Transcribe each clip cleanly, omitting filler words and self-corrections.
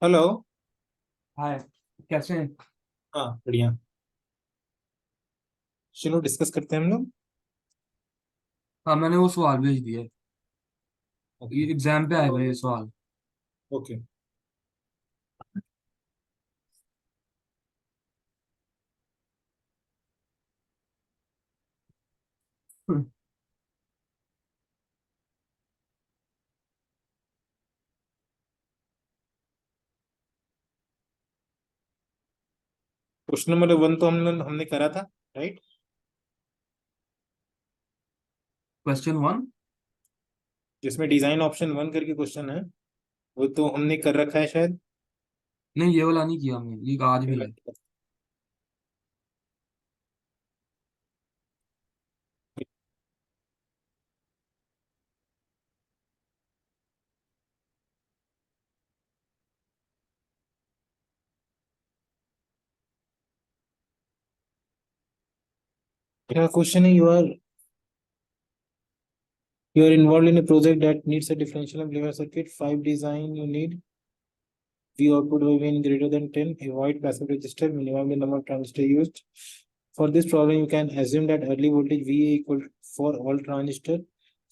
Hello. हाय। कैसे हैं? हाँ, बढ़िया। चलो डिस्कस करते हैं हम लोग। हाँ, मैंने वो सवाल भेज दिया है। ये ओके। एग्जाम पे आएगा ये सवाल। ओके। क्वेश्चन नंबर वन तो हमने करा था, राइट? Question one. जिसमें डिजाइन ऑप्शन वन करके क्वेश्चन है, वो तो हमने कर रखा है शायद। नहीं, ये वाला नहीं किया हमने, ये आज भी है। क्या क्वेश्चन है? You are involved in a project that needs a differential amplifier circuit. Five design you need. V output will be greater than 10. Avoid passive resistor. Minimum the number of transistor used. For this problem, you can assume that early voltage VA equal for all transistor.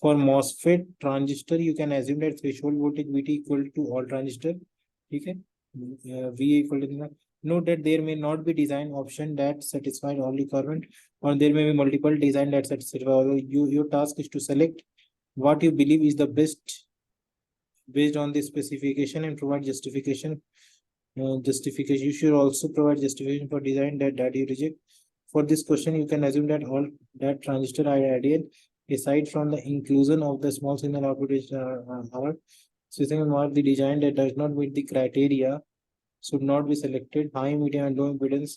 For MOSFET transistor, you can assume that threshold voltage VT equal to all transistor. ठीक है? VA equal to. Note that there may not be design option that satisfy all requirement, or there may be multiple design that satisfy all. Your task is to select what you believe is the best based on the specification and provide justification. Justification. You should also provide justification for design that you reject. For this question, you can assume that all that transistor are ideal, aside from the inclusion of the small signal output is our system mark the design that does not meet the criteria should not be selected. High, medium, and low impedance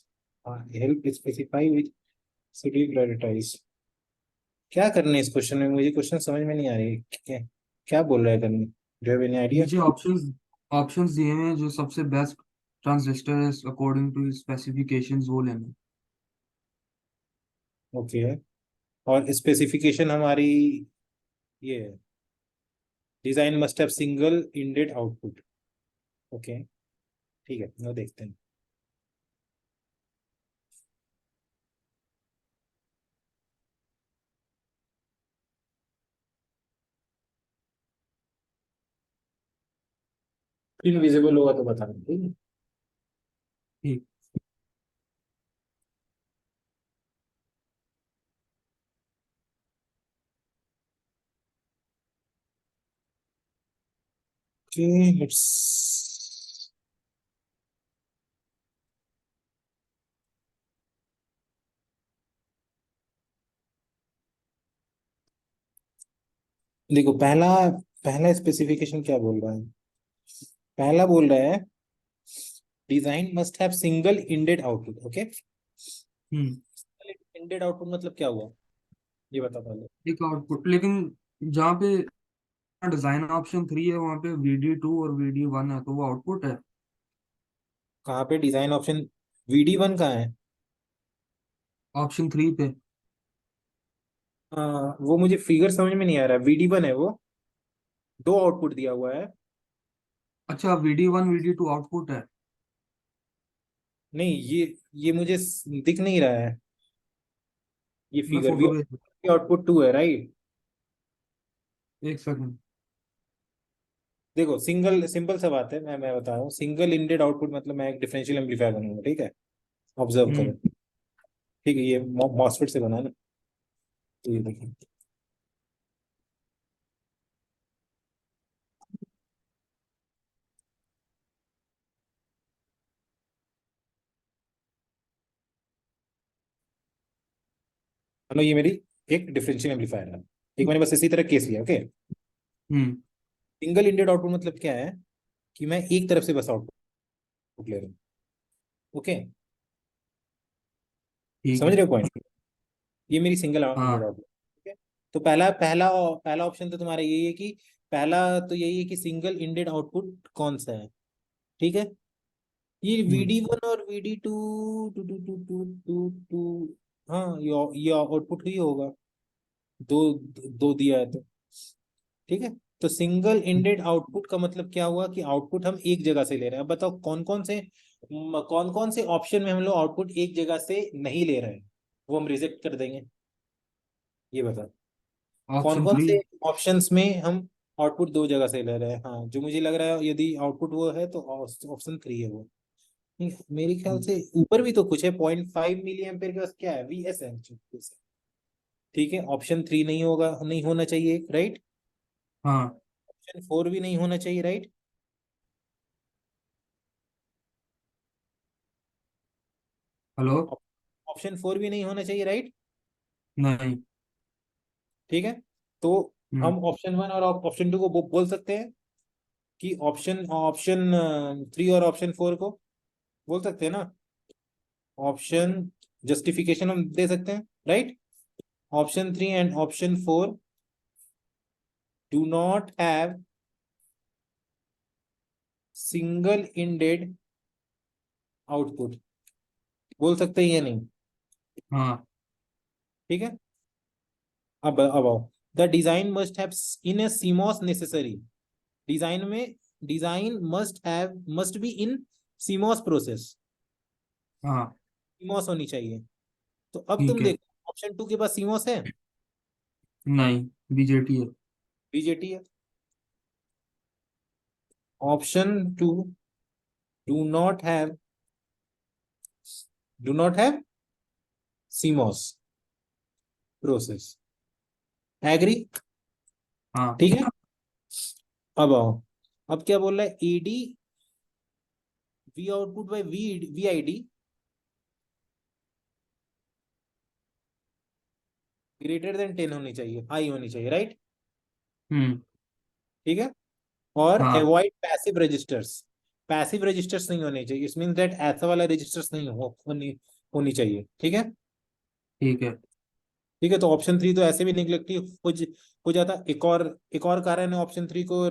help specify which should be prioritized. क्या करना है इस question में? मुझे question समझ में नहीं आ रही। क्या क्या बोल रहा है करने? Do have any idea? नीचे ऑप्शंस ऑप्शंस दिए हुए हैं, जो सबसे बेस्ट ट्रांजिस्टर है अकॉर्डिंग टू स्पेसिफिकेशंस वो लेना। ओके। और स्पेसिफिकेशन हमारी ये है, design must have single ended output. Okay, ठीक है, वो देखते हैं। इनविजिबल होगा तो बताना, ठीक है? ठीक। ओके, लेट्स देखो। पहला पहला स्पेसिफिकेशन क्या बोल रहा है? पहला बोल रहा है design must have single ended output. Okay, hmm. Ended output मतलब क्या हुआ? ये बता पहले। एक आउटपुट, लेकिन जहाँ पे डिजाइन ऑप्शन थ्री है वहाँ पे VD2 और VD1 है, तो वो आउटपुट है। कहाँ पे डिजाइन ऑप्शन? VD1 कहाँ है? ऑप्शन थ्री पे। वो मुझे फिगर समझ में नहीं आ रहा। VD1 है वो, दो आउटपुट दिया हुआ है। अच्छा, VD1 VD2 आउटपुट है। नहीं, ये मुझे दिख नहीं रहा है। ये मैं फिगर भी फोटो भेज। आउटपुट टू है, राइट? एक सेकंड। देखो, सिंगल सिंपल सा बात है। मैं बता रहा हूँ, सिंगल इंडेड आउटपुट मतलब मैं एक डिफरेंशियल एम्पलीफायर बनाऊंगा, ठीक है? ऑब्जर्व हम्म। करो। ठीक है, ये मॉसफेट से बना है ना। तो ये देखिए, मानो ये मेरी एक डिफरेंशियल एम्पलीफायर है। एक मैंने बस इसी तरह केस लिया, ओके? हम्म। सिंगल इंडेड आउटपुट मतलब क्या है? कि मैं एक तरफ से बस आउटपुट ले रहा हूँ। ओके, ठीक समझ है। रहे हो पॉइंट? ये मेरी सिंगल इंडेड हाँ। आउटपुट। ठीक है। तो पहला पहला पहला ऑप्शन तो तुम्हारा यही है कि पहला तो यही है कि सिंगल इंडेड आउटपुट कौन सा है। ठीक है। ये हम्म। VD1 और VD2 two two two two two two, हाँ, ये आउटपुट ही होगा। दो दो दिया है तो, ठीक है। तो सिंगल इंडेड आउटपुट का मतलब क्या हुआ कि आउटपुट हम एक जगह से ले रहे हैं। अब बताओ कौन कौन से ऑप्शन में हम लोग आउटपुट एक जगह से नहीं ले रहे हैं, वो हम रिजेक्ट कर देंगे। ये बताओ कौन ऑप्शन कौन 3। से ऑप्शंस में हम आउटपुट दो जगह से ले रहे हैं। हाँ, जो मुझे लग रहा है यदि आउटपुट वो है तो ऑप्शन 3 है वो। नहीं, मेरे ख्याल से ऊपर भी तो कुछ है। 0.5 मिली एम्पेयर के पास क्या है, वीएस है। ठीक है, ऑप्शन 3 नहीं होगा, नहीं होना चाहिए, राइट। हाँ। ऑप्शन 4 भी नहीं होना चाहिए, राइट। हेलो। ऑप्शन 4 भी नहीं होना चाहिए, राइट। नहीं। ठीक है, तो हम्म। हम ऑप्शन 1 और ऑप्शन 2 को बोल सकते हैं कि ऑप्शन ऑप्शन 3 और ऑप्शन 4 को बोल सकते हैं ना। ऑप्शन जस्टिफिकेशन हम दे सकते हैं, right. Option 3 and option 4 do not have single ended output, बोल सकते हैं या नहीं। हाँ। ठीक है, अब आओ। The design must have in A CMOS necessary. Design में, design must be in CMOS process. हाँ। सीमॉस होनी चाहिए। तो अब ठीक तुम है। देखो ऑप्शन 2 के पास सीमॉस है, नहीं, बीजेटी है। बीजेटी है। Option 2 do not have do not have CMOS process. Agree. हाँ। ठीक है, अब आओ। अब क्या बोल रहा है, A D V output by V I D greater than 10 होनी चाहिए, हाई होनी चाहिए, राइट। हम्म। ठीक है, और हाँ। Avoid passive registers. Passive registers नहीं होने चाहिए, इट मीन दैट ऐसा वाला रजिस्टर्स नहीं होनी चाहिए। ठीक है। ठीक है। ठीक है, तो ऑप्शन 3 तो ऐसे भी निगलेक्ट हो जाता। एक और कारण है ऑप्शन 3 को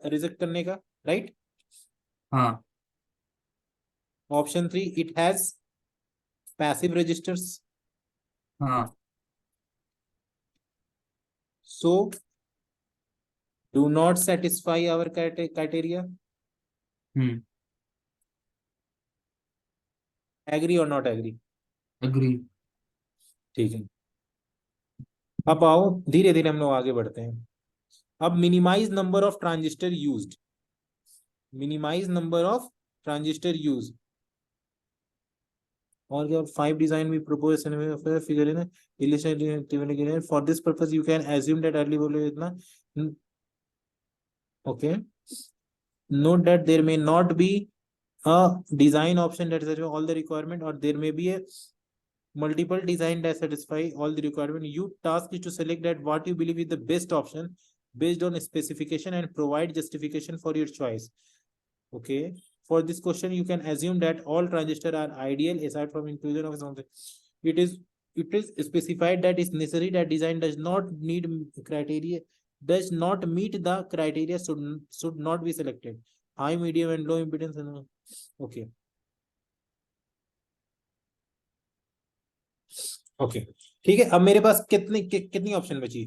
रिजेक्ट करने का, राइट। हाँ। Option 3 it has passive registers, हाँ। So do not satisfy our criteria. Hmm. Agree और नॉट एग्री। एग्री। ठीक है, अब आओ धीरे धीरे हम लोग आगे बढ़ते हैं। अब minimise number of transistor used. Minimise number of transistor use. और क्या, 5 डिजाइन भी propose figure in illustration for this purpose you can assume that early बोले इतना। Okay, note that there may not be a design option that satisfies all the requirement, or there may be a multiple design that satisfy all the requirement. You task is to select that what you believe is the best option based on specification and provide justification for your choice. Okay, for this question you can assume that all transistors are ideal aside from inclusion of something. It is specified that it's necessary that design does not need criteria, does not meet the criteria, should not be selected. High, medium and low impedance. Okay. Okay, ठीक है। अब मेरे पास कितनी option बची।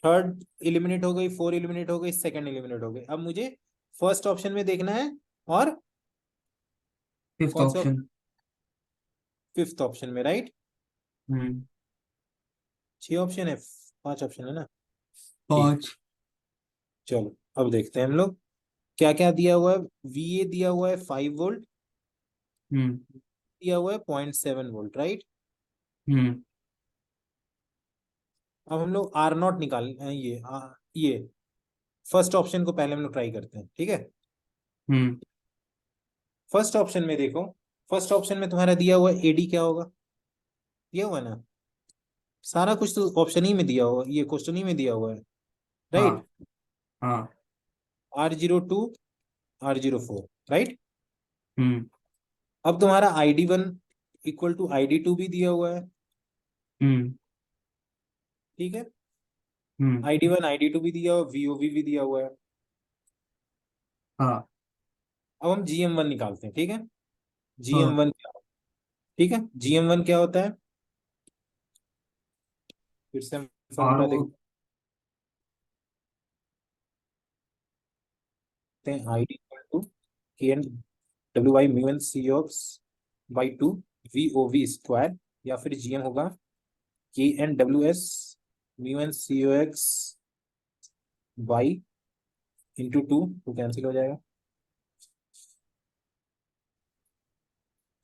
Third eliminate हो गई, 4 eliminate हो गई, सेकंड एलिमिनेट हो गई। अब मुझे फर्स्ट ऑप्शन में देखना है, और फिफ्थ कौन सा, ऑप्शन। फिफ्थ ऑप्शन में, राइट। हम्म। 6 ऑप्शन है, 5 ऑप्शन है ना। ठीक, 5। चलो अब देखते हैं हम लोग क्या क्या दिया हुआ है। वीए दिया हुआ है 5 वोल्ट, हम्म। दिया हुआ है 0.7 वोल्ट, राइट। हम्म। अब हम लोग आर नॉट ये फर्स्ट ऑप्शन को पहले हम लोग ट्राई करते हैं, ठीक है। हम्म। फर्स्ट ऑप्शन में देखो, फर्स्ट ऑप्शन में तुम्हारा दिया हुआ एडी क्या होगा, दिया हुआ है ना। सारा कुछ तो ऑप्शन ही में दिया हुआ, ये क्वेश्चन ही में दिया हुआ है, राइट। हाँ। हाँ। R02, R04, right. हम्म। अब तुम्हारा ID1 इक्वल टू ID2 भी दिया हुआ है, हम्म। ठीक है। हम्म। ID1 ID2 भी दिया हुआ, VOV भी दिया हुआ है। हाँ। अब हम GM1 निकालते हैं, ठीक है। हाँ। GM1 क्या, ठीक है, GM1 क्या होता है, फिर से हम आर फॉर्मूला वो देख। सकते हैं I D equal to K N W by mu N C ox by two V O V square, या फिर जीएम होगा K N W S mu N C O X by into two, तो cancel हो जाएगा।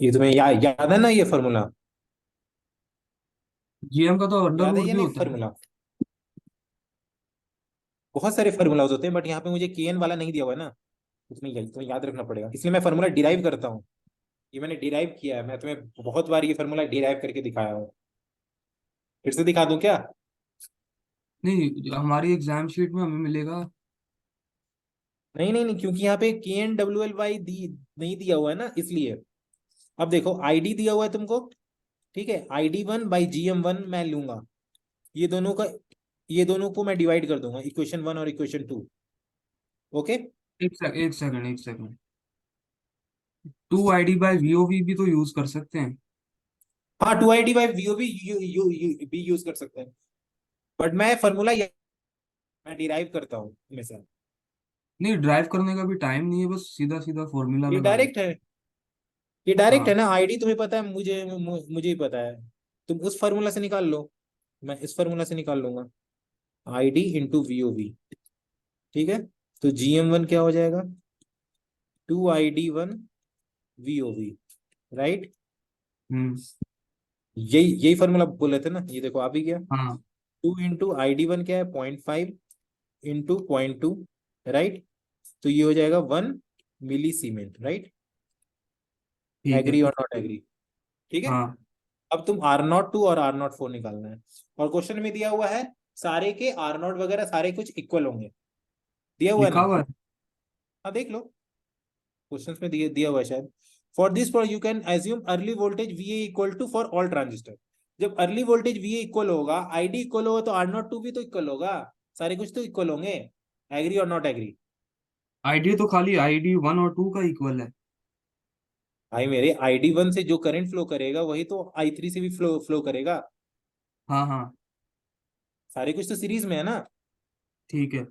ये तुम्हें याद है ना ये फॉर्मूला? जीएम का तो अंडर याद है रूट या भी नहीं होता है। फॉर्मूला? बहुत सारे फॉर्मूलाज होते हैं, बट यहाँ पे मुझे के एन वाला नहीं दिया हुआ है ना, तुम्हें याद रखना पड़ेगा, इसलिए मैं फॉर्मूला डिराइव करता हूँ। ये मैंने डिराइव किया है, मैं तुम्हें बहुत बार ये फॉर्मूला डिराइव करके दिखाया हूँ। फिर से दिखा दूं क्या? नहीं, हमारी एग्जाम शीट में हमें मिलेगा। नहीं नहीं नहीं, क्योंकि यहाँ पे के एन डब्ल्यू एल वाई दी नहीं दिया हुआ है ना, इसलिए। अब देखो आईडी दिया हुआ है तुमको, ठीक है, I D one by G M one मैं लूंगा, ये दोनों का, ये दोनों को मैं डिवाइड कर दूंगा, इक्वेशन वन और इक्वेशन टू। ओके। एक second. Two I D by VOV भी तो यूज कर सकते हैं। हाँ, two I D by V O भी भी यूज कर सकते हैं, बट मैं फॉर्मूला मैं डिराइव करता हूँ हमेशा। नहीं, ड्राइव करने का भी टाइम नहीं है, बस सीधा सीधा फॉर्मूला ये लगा दो। डायरेक्ट है, ये डायरेक्ट है हाँ। ना, आईडी तुम्हें पता है, मुझे ही पता है। तुम उस फार्मूला से निकाल लो, मैं इस फार्मूला से निकाल लूंगा, ID into V O V. ठीक है, तो जीएम वन क्या हो जाएगा? Two I D one V O V, right. Hmm. यही यही फार्मूला बोले थे ना, ये देखो आ भी गया। हाँ। टू इंटू आई डी वन क्या है? 0.5 इंटू 0.2, राइट। तो ये हो जाएगा 1 मिली सीमेंट, राइट। ठीक है। एग्री और नॉट एग्री? ठीक है। हाँ, अब तुम आर नॉट टू और आर नॉट फोर निकालना है, और क्वेश्चन में दिया हुआ है सारे के आर नॉट वगैरह सारे कुछ इक्वल होंगे, दिया हुआ है लिखा ना? हुआ है। हाँ देख लो, क्वेश्चंस में दिया हुआ है शायद। For this for you can assume early voltage V A equal to for all transistor. जब early voltage V A equal होगा, आईडी इक्वल होगा, तो आर नॉट टू भी तो इक्वल होगा, सारे कुछ तो इक्वल होंगे। एग्री और नॉट एग्री? आईडी तो खाली आईडी वन और टू का इक्वल है। भाई मेरे, आईडी वन से जो करंट फ्लो करेगा वही तो आई थ्री से भी फ्लो करेगा, हाँ हाँ। सारे कुछ तो सीरीज में है ना। ठीक है।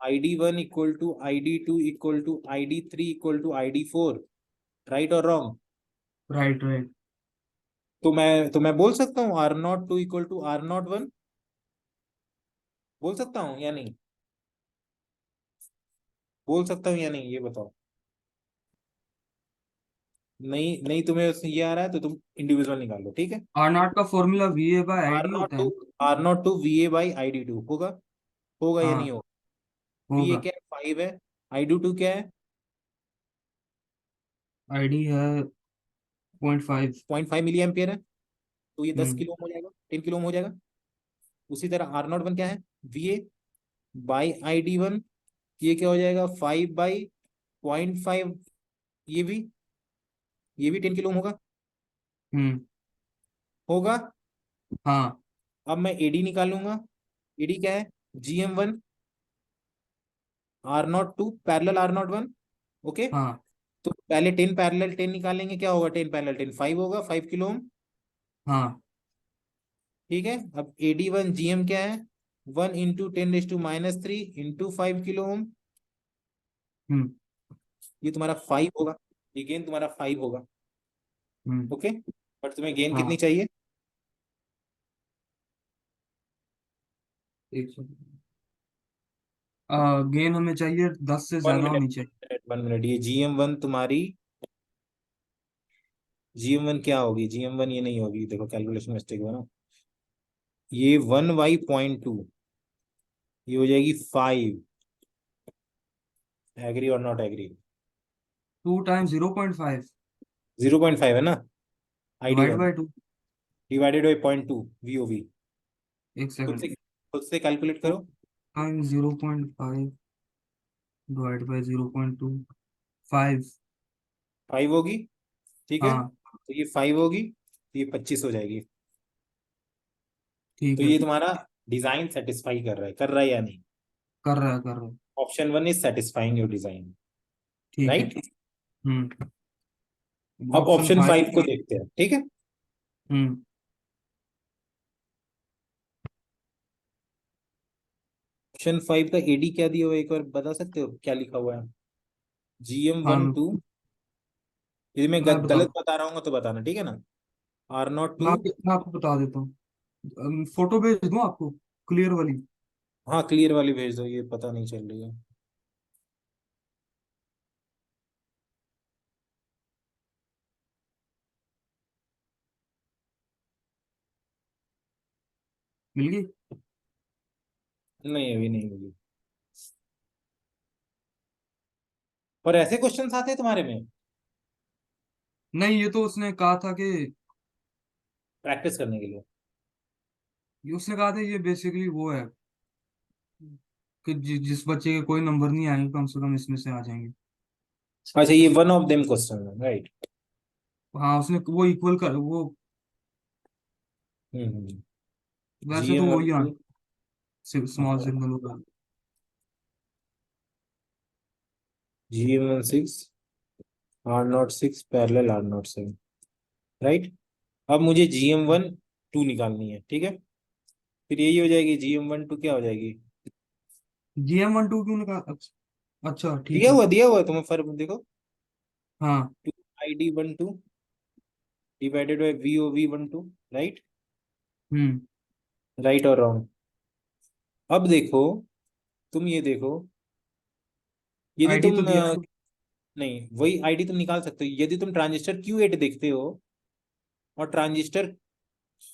I D one equal to I D two equal to I D three equal to I D four, right और रॉन्ग? Right right. तो मैं बोल सकता हूँ R not two equal to R not one, बोल सकता हूँ या नहीं? बोल सकता हूँ या नहीं, ये बताओ। नहीं नहीं, तुम्हें ये आ रहा है तो तुम इंडिविजुअल निकाल लो, ठीक है। आर नॉट का formula V A by R ID not होता टू है। R not two V A by I D two होगा, होगा या नहीं हाँ, होगा? वी ए होगा। क्या है? 5 है। आई डी टू क्या है? आईडी है 0.5। 0.5 मिली एम्पियर है, तो ये 10 हम्म। किलो ओम हो जाएगा, 10 किलो ओम हो जाएगा। उसी तरह आर नॉट वन क्या है? We A by I D one, ये क्या हो जाएगा? 5/0.5, ये भी ये भी 10 किलो ओम होगा, हम्म। होगा। हाँ अब मैं एडी निकालूंगा, एडी क्या है? GM one R not two parallel R not one, okay. हाँ तो पहले 10 पैरेलल 10 निकालेंगे, क्या होगा? 10 पैरेलल 10 5 होगा, 5 किलो ओम। हाँ। ठीक है, अब एडी वन जीएम क्या है? 1 × 10⁻³ इंटू 5 किलो ओम, हम्म। ये तुम्हारा 5 होगा, ये गेन तुम्हारा 5 होगा, हम्म। ओके। बट तुम्हें गेन कितनी हाँ। चाहिए? एक सेकंड। गेन हमें चाहिए 10 से वन ज्यादा मिनट होनी चाहिए। 1 मिनट, ये जीएम वन तुम्हारी, जीएम वन क्या होगी? जीएम वन ये नहीं होगी, देखो कैलकुलेशन मिस्टेक हुआ ना, ये 1/0.2, ये हो जाएगी 5। एग्री और नॉट एग्री? 2 टाइम्स 0.5 0.5 है ना, I D divide one by two. Divided by 0.2 V O V. एक सेकंड। खुद से कैलकुलेट टू करो। Times 0.5 divide by 0.25। 5 होगी, ठीक है, हाँ। तो ये 5 होगी, तो ये 25 हो जाएगी। ठीक तो है। ये तुम्हारा डिजाइन सेटिस्फाई कर रहा है या नहीं? कर रहा है। Option one is satisfying your design, ठीक है। राइट। हम्म। अब ऑप्शन ऑप्शन 5 फाइव। को देखते हैं, ठीक है। हम्म। ऑप्शन 5 का एडी क्या दिया हुआ है, एक बार बता सकते हो क्या लिखा हुआ है? GM हाँ 1 2, यदि मैं मैं बता गलत बता रहा हूँ तो बताना, ठीक है ना। R0 2। मैं आपको बता देता हूँ। फोटो भेज दूँ आपको, क्लियर वाली? हाँ क्लियर वाली भेज दो, ये पता नहीं चल रही है। मिल गई? नहीं अभी नहीं मिली। पर ऐसे क्वेश्चंस आते हैं तुम्हारे में? नहीं, ये तो उसने कहा था कि, प्रैक्टिस करने के लिए? ये बेसिकली वो है कि जिस बच्चे के कोई नंबर नहीं आएंगे कम से कम इसमें से आ जाएंगे। अच्छा ये वन ऑफ देम क्वेश्चन है, राइट। हाँ, उसने वो इक्वल कर वो, हम्म। वैसे तो GM वन वही टू। स्मॉल सिग्नल होगा। GM 16 R0 6 parallel R0 7, right. अब मुझे GM 1 2 निकालनी है, ठीक है। फिर यही हो जाएगी, GM 1 2 क्या हो जाएगी? GM 1 2 क्यों निकाल? अच्छा अच्छा, ठीक दिया है। हुआ दिया हुआ है तुम्हें, फर्क देखो। हाँ। 2ID 1 2 divided by VOV 1 2, right. Hmm. Right और रॉन्ग? अब देखो, तुम ये देखो, यदि आईडी तुम तो दिया हुआ। नहीं वही आईडी तुम निकाल सकते हो यदि तुम ट्रांजिस्टर Q8 देखते हो और ट्रांजिस्टर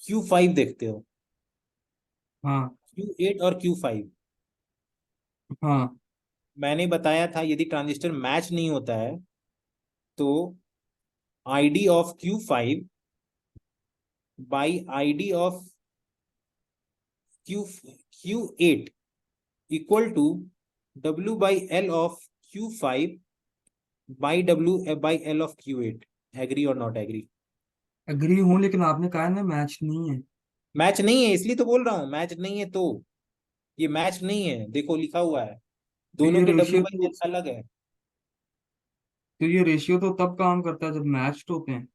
Q5 देखते हो। हाँ Q8 और Q5, हाँ। मैंने बताया था यदि ट्रांजिस्टर मैच नहीं होता है तो ID of Q5 by ID of Q8 equal to W/L of Q5 by W/L of Q8। Agree और नॉट एग्री? एग्री हूँ, लेकिन आपने कहा है ना मैच नहीं है। मैच नहीं है इसलिए तो बोल रहा हूँ, मैच नहीं है तो। ये मैच नहीं है, देखो लिखा हुआ है, तो दोनों ये के रेशियो तो W/L अलग है। तो ये रेशियो तो तब काम करता है जब मैच्ड होते हैं।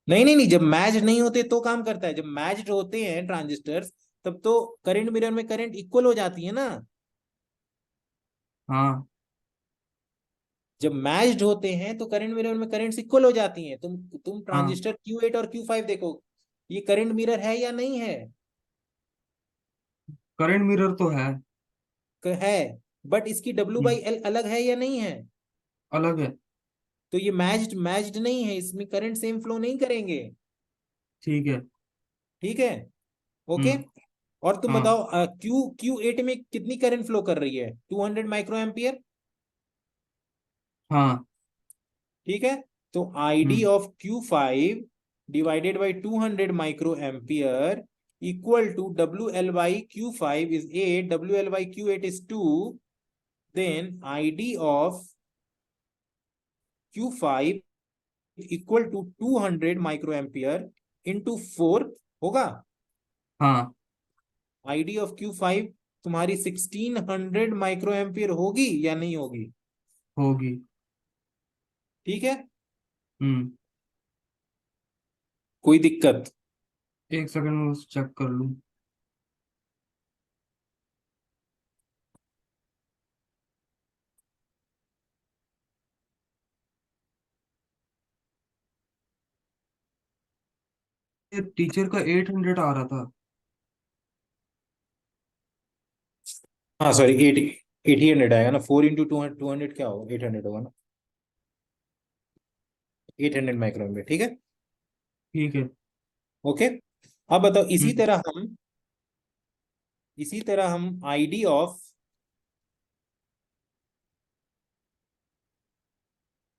नहीं नहीं नहीं, जब मैच नहीं होते तो काम करता है, जब मैच होते हैं ट्रांजिस्टर्स तब तो करंट मिरर में करंट इक्वल हो जाती है ना। हाँ जब मैच्ड होते हैं तो करंट मिरर में करंट्स इक्वल हो जाती हैं। तुम हाँ। ट्रांजिस्टर Q8 और Q5 देखो, ये करंट मिरर है या नहीं है? करंट मिरर तो है। है, बट इसकी हम्म, W/L अलग है या नहीं है? अलग है। तो ये मैच्ड मैच्ड नहीं है, इसमें करंट सेम फ्लो नहीं करेंगे। ठीक है। ठीक है, ओके। हम्म। और तुम हाँ बताओ Q8 में कितनी करंट फ्लो कर रही है? 200 माइक्रो एम्पियर। हाँ। ठीक है, तो ID hmm. Of Q5 divided by 200 micro ampere equal to W/L/Q5 is 8, W/L/Q8 is 2, then ID of Q5 equal to 200 micro ampere into 4 होगा। हाँ आईडी ऑफ Q5 तुम्हारी 1600 माइक्रो एम्पियर होगी या नहीं होगी? होगी। ठीक है, हम्म। कोई दिक्कत? एक सेकंड में बस चेक कर लूँ। ये टीचर का 800 आ रहा था। हाँ सॉरी, 80 आएगा ना। 4 × 200, 200 क्या होगा? 800 होगा ना। 800 माइक्रो एम्पियर, ठीक है। ठीक है। ओके, अब बताओ, हम्म। इसी तरह हम आईडी ऑफ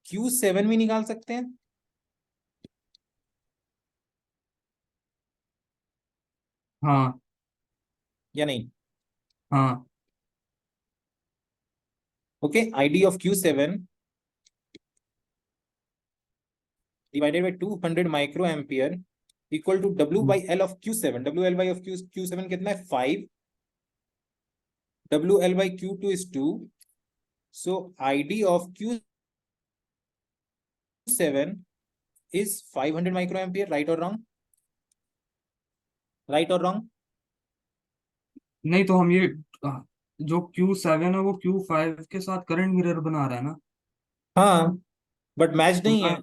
Q7 भी निकाल सकते हैं हाँ या नहीं? हाँ। Okay, ID of Q7 divided by 200 micro ampere equal to W hmm, by L of Q7। W/L of Q7 कितना है? 5। W/L/Q2 is 2, so ID of Q7 is 500 micro ampere, right और रॉन्ग? राइट और wrong? नहीं तो जो Q7 है वो Q5 के साथ करंट मिरर बना रहा है ना। हाँ, बट मैच तो नहीं है। मैं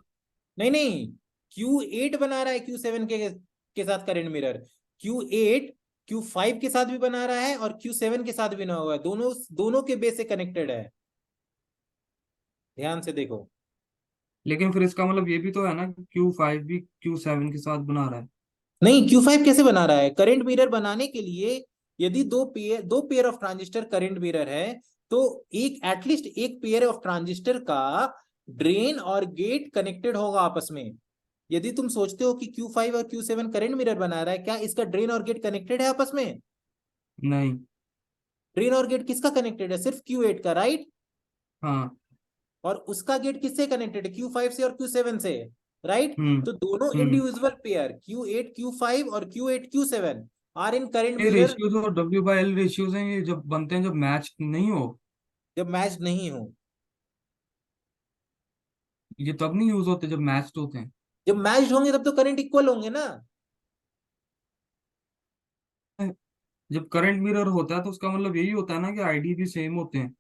नहीं नहीं, Q8 बना रहा है Q7 के साथ करंट मिरर। Q8 Q5 के साथ भी बना रहा है और Q7 के साथ भी बना हुआ है, दोनों दोनों के बेस से कनेक्टेड है। ध्यान से देखो। लेकिन फिर इसका मतलब ये भी तो है ना, Q5 भी Q7 के साथ बना रहा है। नहीं, Q5 कैसे बना रहा है? करंट मिरर बनाने के लिए यदि दो pair of transistor current mirror है, तो एक एटलीस्ट एक पेयर ऑफ ट्रांजिस्टर का ड्रेन और गेट कनेक्टेड होगा आपस में। यदि तुम सोचते हो कि Q5 और Q7 करंट मिरर बना रहा है, क्या इसका ड्रेन और गेट कनेक्टेड है आपस में? नहीं। ड्रेन और गेट किसका कनेक्टेड है? सिर्फ Q8 का, राइट? हाँ। और उसका गेट किससे कनेक्टेड है? Q5 से और Q7 से, राइट? हम्म। तो दोनों हम्म। इंडिविजुअल पेयर Q8 Q5 और Q8 Q7 are in current ये मिरर रेशियोज और W/L रेशियोज हैं, ये जब बनते हैं जब मैच नहीं हो, जब मैच नहीं हो। ये तब नहीं यूज होते जब मैच्ड होते हैं। जब मैच होंगे तब तो करंट इक्वल होंगे ना। जब करंट मिरर होता है तो उसका मतलब यही होता है ना कि आईडी भी सेम होते हैं।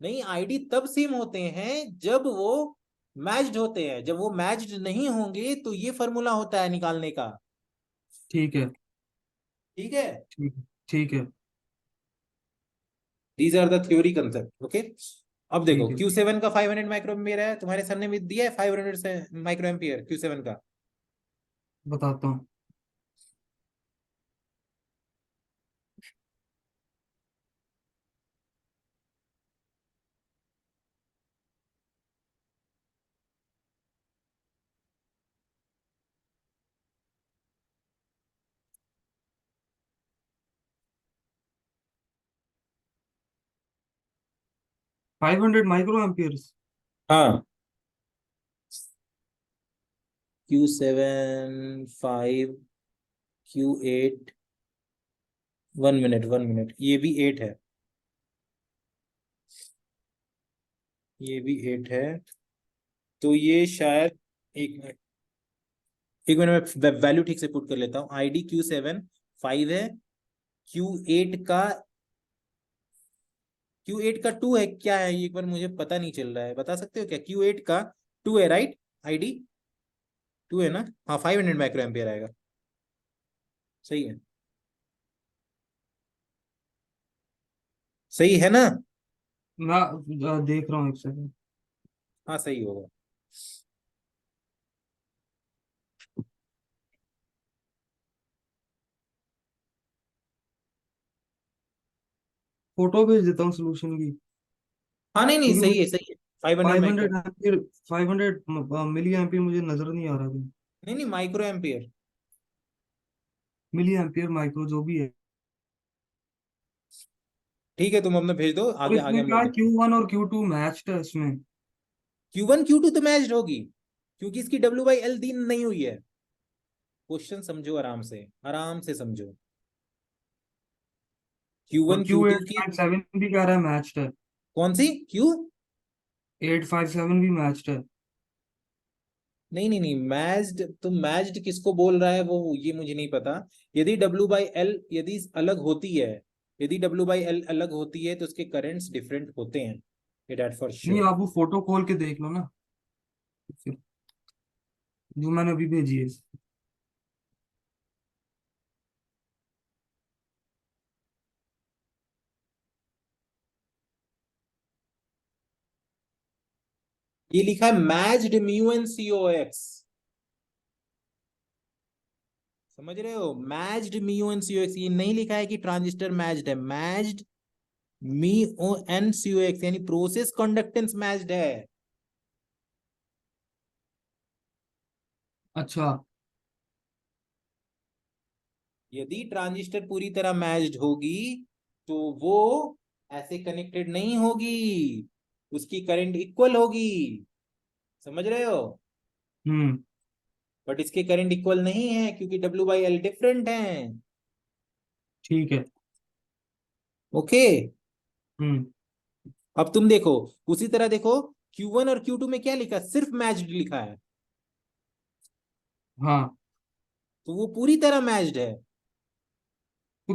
नहीं, आईडी तब सेम होते हैं जब वो मैच्ड होते हैं। जब वो मैच्ड नहीं होंगे तो ये फॉर्मूला होता है निकालने का। ठीक है। ठीक है। ठीक है। ठीक है। These are the theory concept, okay. अब देखो, ठीक है। Q7 का 500 माइक्रोएम्पियर है, तुम्हारे सर ने भी दिया है 500 से माइक्रोएम्पियर Q7 का। बताता हूँ। 500 माइक्रो एम्पियर्स। हाँ, Q7 5 Q8, 1 मिनट 1 मिनट, ये भी 8 है, ये भी 8 है। तो ये शायद, एक मिनट, एक मिनट, मैं वैल्यू ठीक से पुट कर लेता हूँ। आईडी Q7 5 है। Q8 का Q8 का 2 है, क्या है ये एक बार मुझे पता नहीं चल रहा है, बता सकते हो क्या? Q8 का 2 है, राइट? आईडी 2 है ना? हाँ, 500 माइक्रो एम्पियर आएगा। सही है, सही है ना? मैं देख रहा हूँ एक सेकंड। हाँ, सही होगा। फोटो भेज देता हूँ सोल्यूशन की। हाँ, नहीं नहीं, क्योंकि सही मुझे है, सही है। 500 five micro, hundred ampere 500 milli ampere मुझे नजर नहीं आ रहा अभी। नहीं नहीं, micro ampere. Milli ampere micro जो भी है। ठीक है, तुम अपने भेज दो, और आगे आगे इसमें हम क्या लोग है, देखते हैं। Q1 और Q2 मैच्ड है इसमें। Q1 Q2 तो मैच्ड होगी, क्योंकि इसकी W/L दी नहीं हुई है। क्वेश्चन समझो आराम से, आराम से समझो। और Q1 क्यू Q2 एट की फाइव सेवन भी कह रहा है मैच्ड है। कौन सी Q? 857 भी मैच्ड है। नहीं नहीं नहीं, मैच्ड तो मैच्ड किसको बोल रहा है वो, ये मुझे नहीं पता। यदि W/L यदि अलग होती है, यदि W/L अलग होती है तो उसके करंट्स डिफरेंट होते हैं, ये डेट फॉर नहीं, श्योर। आप वो फोटो खोल के देख लो ना फिर, जो मैंने अभी भेजी है। ये लिखा है मैच्ड MUNCOX, समझ रहे हो? मैच्ड MUNCOX, ये नहीं लिखा है कि ट्रांजिस्टर मैच्ड है। मैच्ड MUNCOX यानी प्रोसेस कंडक्टेंस मैच्ड है। अच्छा। यदि ट्रांजिस्टर पूरी तरह मैच्ड होगी तो वो ऐसे कनेक्टेड नहीं होगी, उसकी करंट इक्वल होगी। समझ रहे हो? हम्म। बट इसके करंट इक्वल नहीं है क्योंकि W/L डिफरेंट है। ठीक है। ओके। हम्म। अब तुम देखो, उसी तरह देखो, Q1 और Q2 में क्या लिखा? सिर्फ मैच्ड लिखा है, हाँ। तो वो पूरी तरह मैच्ड है। तो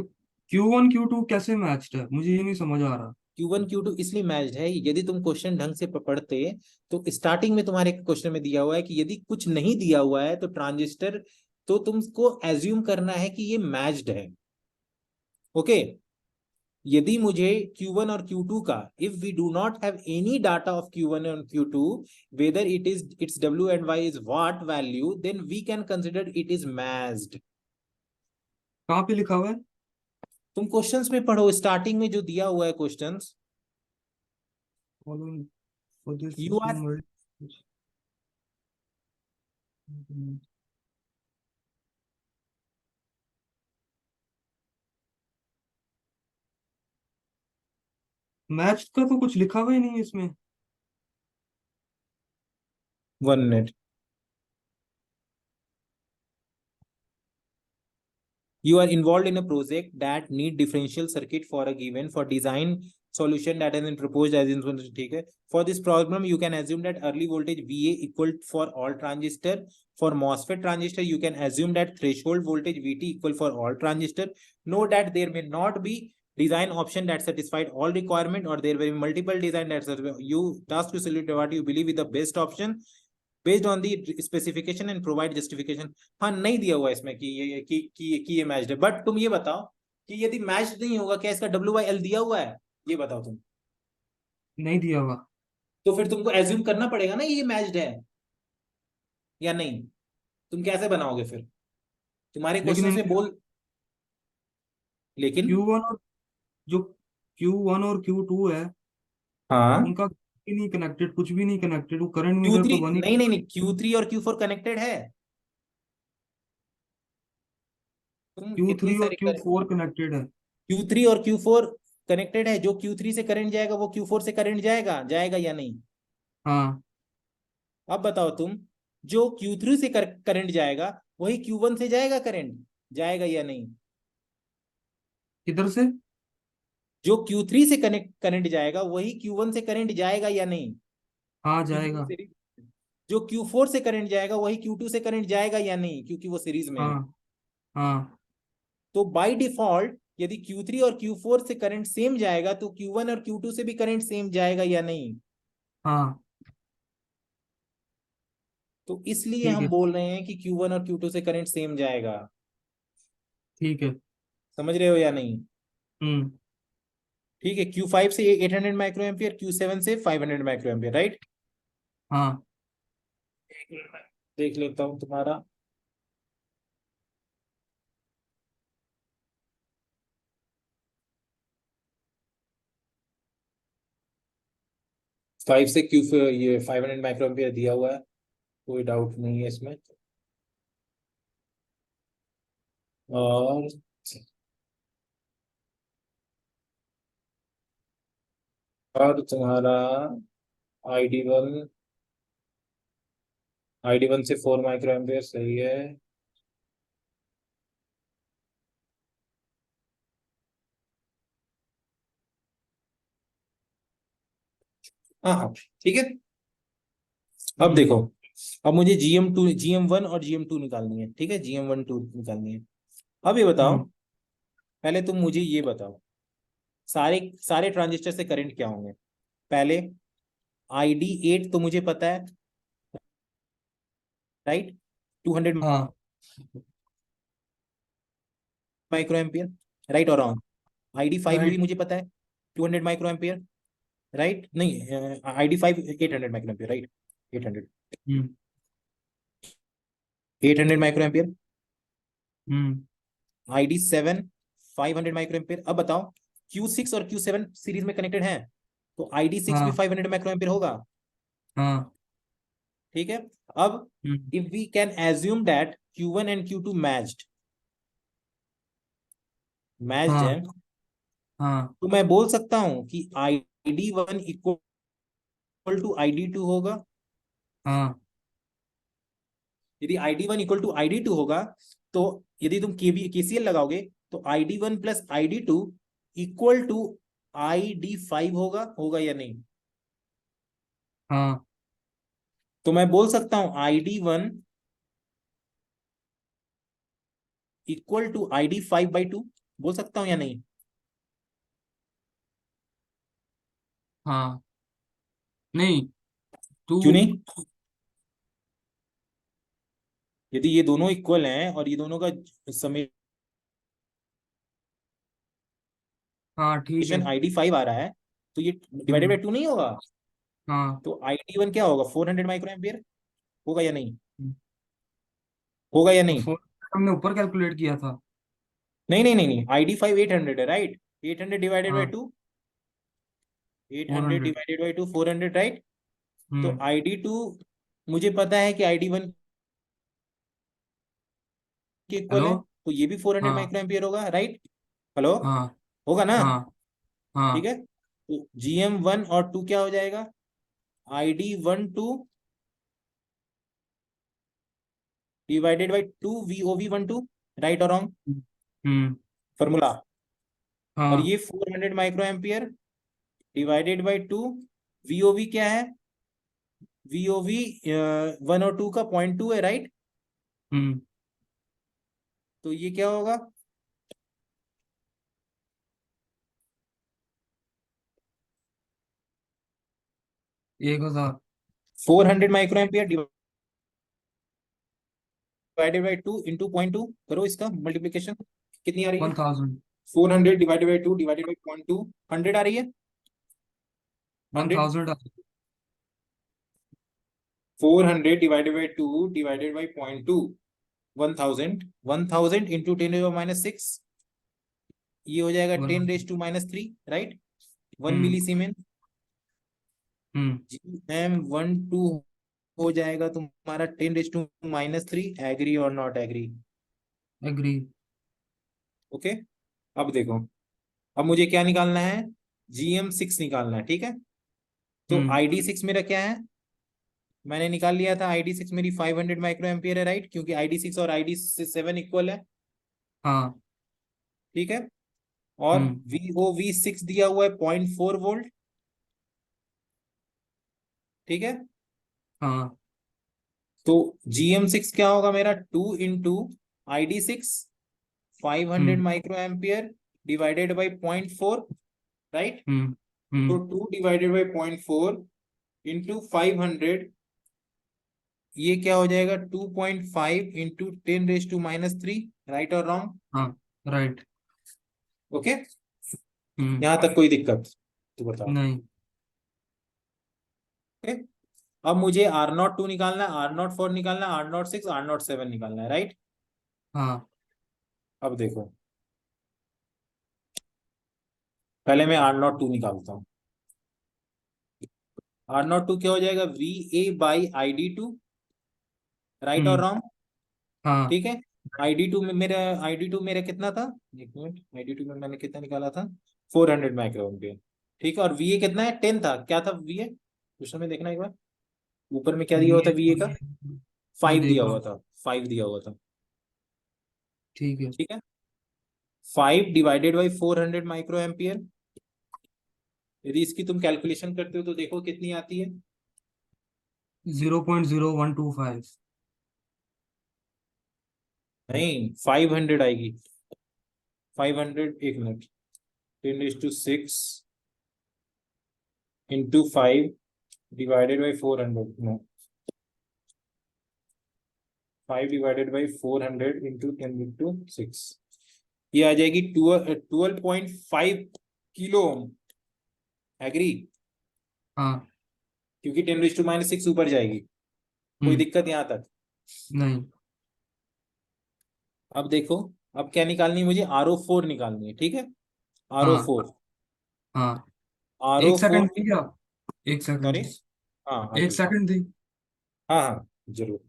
Q1 Q2 कैसे मैच्ड है, मुझे ये नहीं समझ आ रहा। Q1 Q2 इसलिए मैच्ड है, यदि तुम क्वेश्चन ढंग से पढ़ते तो स्टार्टिंग में तुम्हारे क्वेश्चन में दिया हुआ है कि यदि कुछ नहीं दिया हुआ है तो ट्रांजिस्टर, तो तुमको एज्यूम करना है कि ये मैच्ड है। ओके, यदि मुझे Q1 और Q2 का, if we do not have any data of Q1 और Q2, whether it's W and Y is what value, then we can consider it is matched. कहाँ पे लिखा हुआ है? तुम क्वेश्चंस में पढ़ो, स्टार्टिंग में जो दिया हुआ है questions. Following for this you are, system match का तो कुछ लिखा हुआ ही नहीं है इसमें। 1 minute। You are involved in a project that need differential circuit for a given for design solution that has been proposed as in, ठीक है। For this problem you can assume that early voltage VA equal for all transistor. For MOSFET transistor you can assume that threshold voltage VT equal for all transistor. Note that there may not be design option that satisfied all requirement, or there will be multiple design that you task to select what you believe is the best option based on the specification and provide justification. हाँ, नहीं दिया हुआ इसमें कि ये matched है, but तुम ये बताओ कि यदि मैच नहीं होगा क्या इसका W/L दिया हुआ है, ये बताओ तुम। नहीं दिया हुआ। तो फिर तुमको एज्यूम करना पड़ेगा ना ये मैच्ड है या नहीं। तुम कैसे बनाओगे फिर, तुम्हारे लेकिन क्वेश्चन में इनके बोल, लेकिन Q1 और जो Q1 और Q2 है हाँ, उनका कुछ भी नहीं कनेक्टेड, कुछ भी नहीं कनेक्टेड। वो करंट मीटर Q3 तो बनी। नहीं नहीं नहीं, Q3 और Q4 कनेक्टेड है। तुम इतनी Q3 और सारी Q4 कनेक्टेड है। Q3 और Q4 कनेक्टेड है, जो Q3 से करंट जाएगा वो Q4 से करंट जाएगा, जाएगा या नहीं। हाँ। अब बताओ तुम, जो Q3 से करंट जाएगा वही Q1 से जाएगा करंट, जाएगा या नहीं। किधर से? जो Q3 से कनेक्ट करंट जाएगा वही Q1 से करंट जाएगा या नहीं, हाँ क्योंकि वो जाएगा। सीरीज। जो Q4 से करंट जाएगा वही Q2 से करंट जाएगा या नहीं, क्योंकि वो सीरीज में है। हाँ हाँ तो बाय डिफॉल्ट यदि Q3 और Q4 से करंट सेम जाएगा तो Q1 और Q2 से भी करंट सेम जाएगा या नहीं। हाँ। तो इसलिए ठीक हम है। बोल रहे हैं कि Q1 और Q2 से करंट सेम जाएगा। ठीक है। समझ रहे हो या नहीं। हम्म। ठीक है, Q5 से 800 माइक्रो एम्पियर, Q7 से 500 माइक्रो एम्पियर, राइट। हाँ। देख लेता हूं तुम्हारा। फाइव से क्यू, ये 500 माइक्रो एम्पियर दिया हुआ है, कोई डाउट नहीं है इसमें। और तुम्हारा ID1, ID1 से 4 माइक्रो एम्पियर सही है। हाँ हाँ, ठीक है। अब हम्म। देखो, अब मुझे GM1 और GM2 निकालनी है, ठीक है, GM1 2 निकालनी है। अब ये बताओ, हम्म। पहले तुम मुझे ये बताओ, सारे सारे ट्रांजिस्टर से करंट क्या होंगे। पहले ID8 तो मुझे पता है, राइट, 200 हाँ माइक्रो एम्पियर, राइट और रॉन्ग। ID5 भी राइट। मुझे पता है, 200 माइक्रो एम्पियर, राइट, नहीं, ID5 800 माइक्रो एम्पियर, राइट, 800, हम्म। 800 माइक्रो एम्पियर। हम्म। ID7 500 micro ampere. अब बताओ, Q6 और Q7 सीरीज में कनेक्टेड हैं, तो ID6 भी हाँ 500 माइक्रो एम्पियर होगा। हाँ। ठीक है। अब hmm. If we can assume that Q1 and Q2 matched, matched है, हाँ हाँ तो मैं बोल सकता हूं कि ID1 इक्वल टू ID2 होगा। हाँ यदि ID1 इक्वल टू ID2 होगा, तो यदि तुम KCL लगाओगे तो ID1 plus ID2 equal to ID5 होगा, होगा या नहीं। हाँ तो मैं बोल सकता हूं ID1 इक्वल टू ID5/2, बोल सकता हूं या नहीं। हाँ, नहीं, टू। क्यों नहीं? यदि ये दोनों इक्वल हैं और ये दोनों का समेशन हाँ ठीक है। आईडी 5 आ रहा है, तो ये डिवाइडेड बाई हम्म। 2 नहीं होगा? हाँ। तो आईडी 1 क्या होगा? 400 माइक्रो एम्पियर होगा या नहीं? होगा या तो नहीं? फोर हमने ऊपर कैलकुलेट किया था। नहीं नहीं नहीं नहीं, आईडी 5 800 है, राइट? 800 डिवाइडेड बाई हाँ, 2, eight four hundred hundred divided by two 400, right? तो हम्म। आईडी 2 मुझे पता है कि आईडी 1 के इक्वल हेलो। है, तो ये भी 400 हाँ। माइक्रो एम्पियर होगा, राइट? हेलो? हाँ। होगा ना? हाँ। ठीक हाँ। है, तो GM1 और 2 क्या हो जाएगा? ID12 divided by 2 VOV12, right और रॉन्ग हम्म। फॉर्मूला? और हाँ। ये 400 micro ampere divided by 2, VOV क्या है? VOV 1 और 2 का 0.2 है, राइट? हम्म। तो ये क्या होगा? 1000। 400 micro ampere divided by 2 into 0.2, करो इसका मल्टीप्लीकेशन, कितनी आ रही है? 1000। 400 डिवाइडेड बाई 2 डिवाइडेड बाई 0.2, 100 आ रही है? One 100। Thousand 400 divided by 2 divided by 0.2, 1000, 1000 into 10⁻⁶, ये हो जाएगा वन। 10⁻³ राइट? 1 हम्म। मिली सीमेन। हम्म। GM12 हो जाएगा तुम्हारा 10⁻³ एग्री और नॉट एग्री? एग्री। ओके, अब देखो, अब मुझे क्या निकालना है? GM6 निकालना है, ठीक है? तो हम्म। ID6 मेरा क्या है? मैंने निकाल लिया था, ID6 मेरी 500 माइक्रो एम्पियर है, राइट? क्योंकि ID6 और ID7 इक्वल है, हाँ। ठीक है? और हम्म। VOV6 दिया हुआ है 0.4 वोल्ट, ठीक है? हाँ। तो GM6 क्या होगा मेरा? 2 into ID6, 500 hmm. Micro ampere divided by 0.4, right? Hmm. तो हम्म। 2 डिवाइडेड बाई 0.4 इंटू 500, ये क्या हो जाएगा? 2.5 इंटू 10⁻³ राइट और रॉन्ग? हाँ, राइट। ओके, हम्म। यहां तक कोई दिक्कत? तो बताओ। नहीं। ओके, अब मुझे R02 निकालना है, R04 निकालना है, R06, R07 निकालना है, राइट? हाँ। अब देखो, पहले मैं R02 निकालता हूँ। R02 क्या हो जाएगा? VA/ID2, राइट और हम्म। रॉन्ग? हाँ। ठीक है, आईडी टू मेरा कितना था? एक मिनट, आईडी टू में मैंने कितना निकाला था? 400 माइक्रो एम्पियर, ठीक है? और VA कितना है? 10 था, क्या था VA? क्वेश्चन में देखना एक बार, ऊपर में क्या दिया हुआ था ये VA का? मैं 5 देख दिया रहा हुआ हूँ। था, 5 दिया हुआ था, ठीक है। ठीक है? 5 डिवाइडेड बाई 400 माइक्रो एम्पियर, यदि इसकी तुम कैलकुलेशन करते हो तो देखो कितनी आती है? 0.0125। नहीं, 500 आएगी। 500, एक minute, 10⁶ into 5 divided by 400, no, 5 divided by 400 into 10⁶, ये आ जाएगी 12.5 किलो। एग्री? हाँ। क्योंकि 10⁻⁶ ऊपर जाएगी। कोई हम्म। दिक्कत यहां तक? नहीं। अब देखो, अब क्या निकालनी है मुझे? RO4 निकालनी है, ठीक है? आर ओ हाँ। फोर हाँ। आर ओ एक फोर सेकंड दी क्या? एक सॉरी, सेकंड। हाँ हाँ एक जी, सेकंड दी। हाँ हाँ जरूर।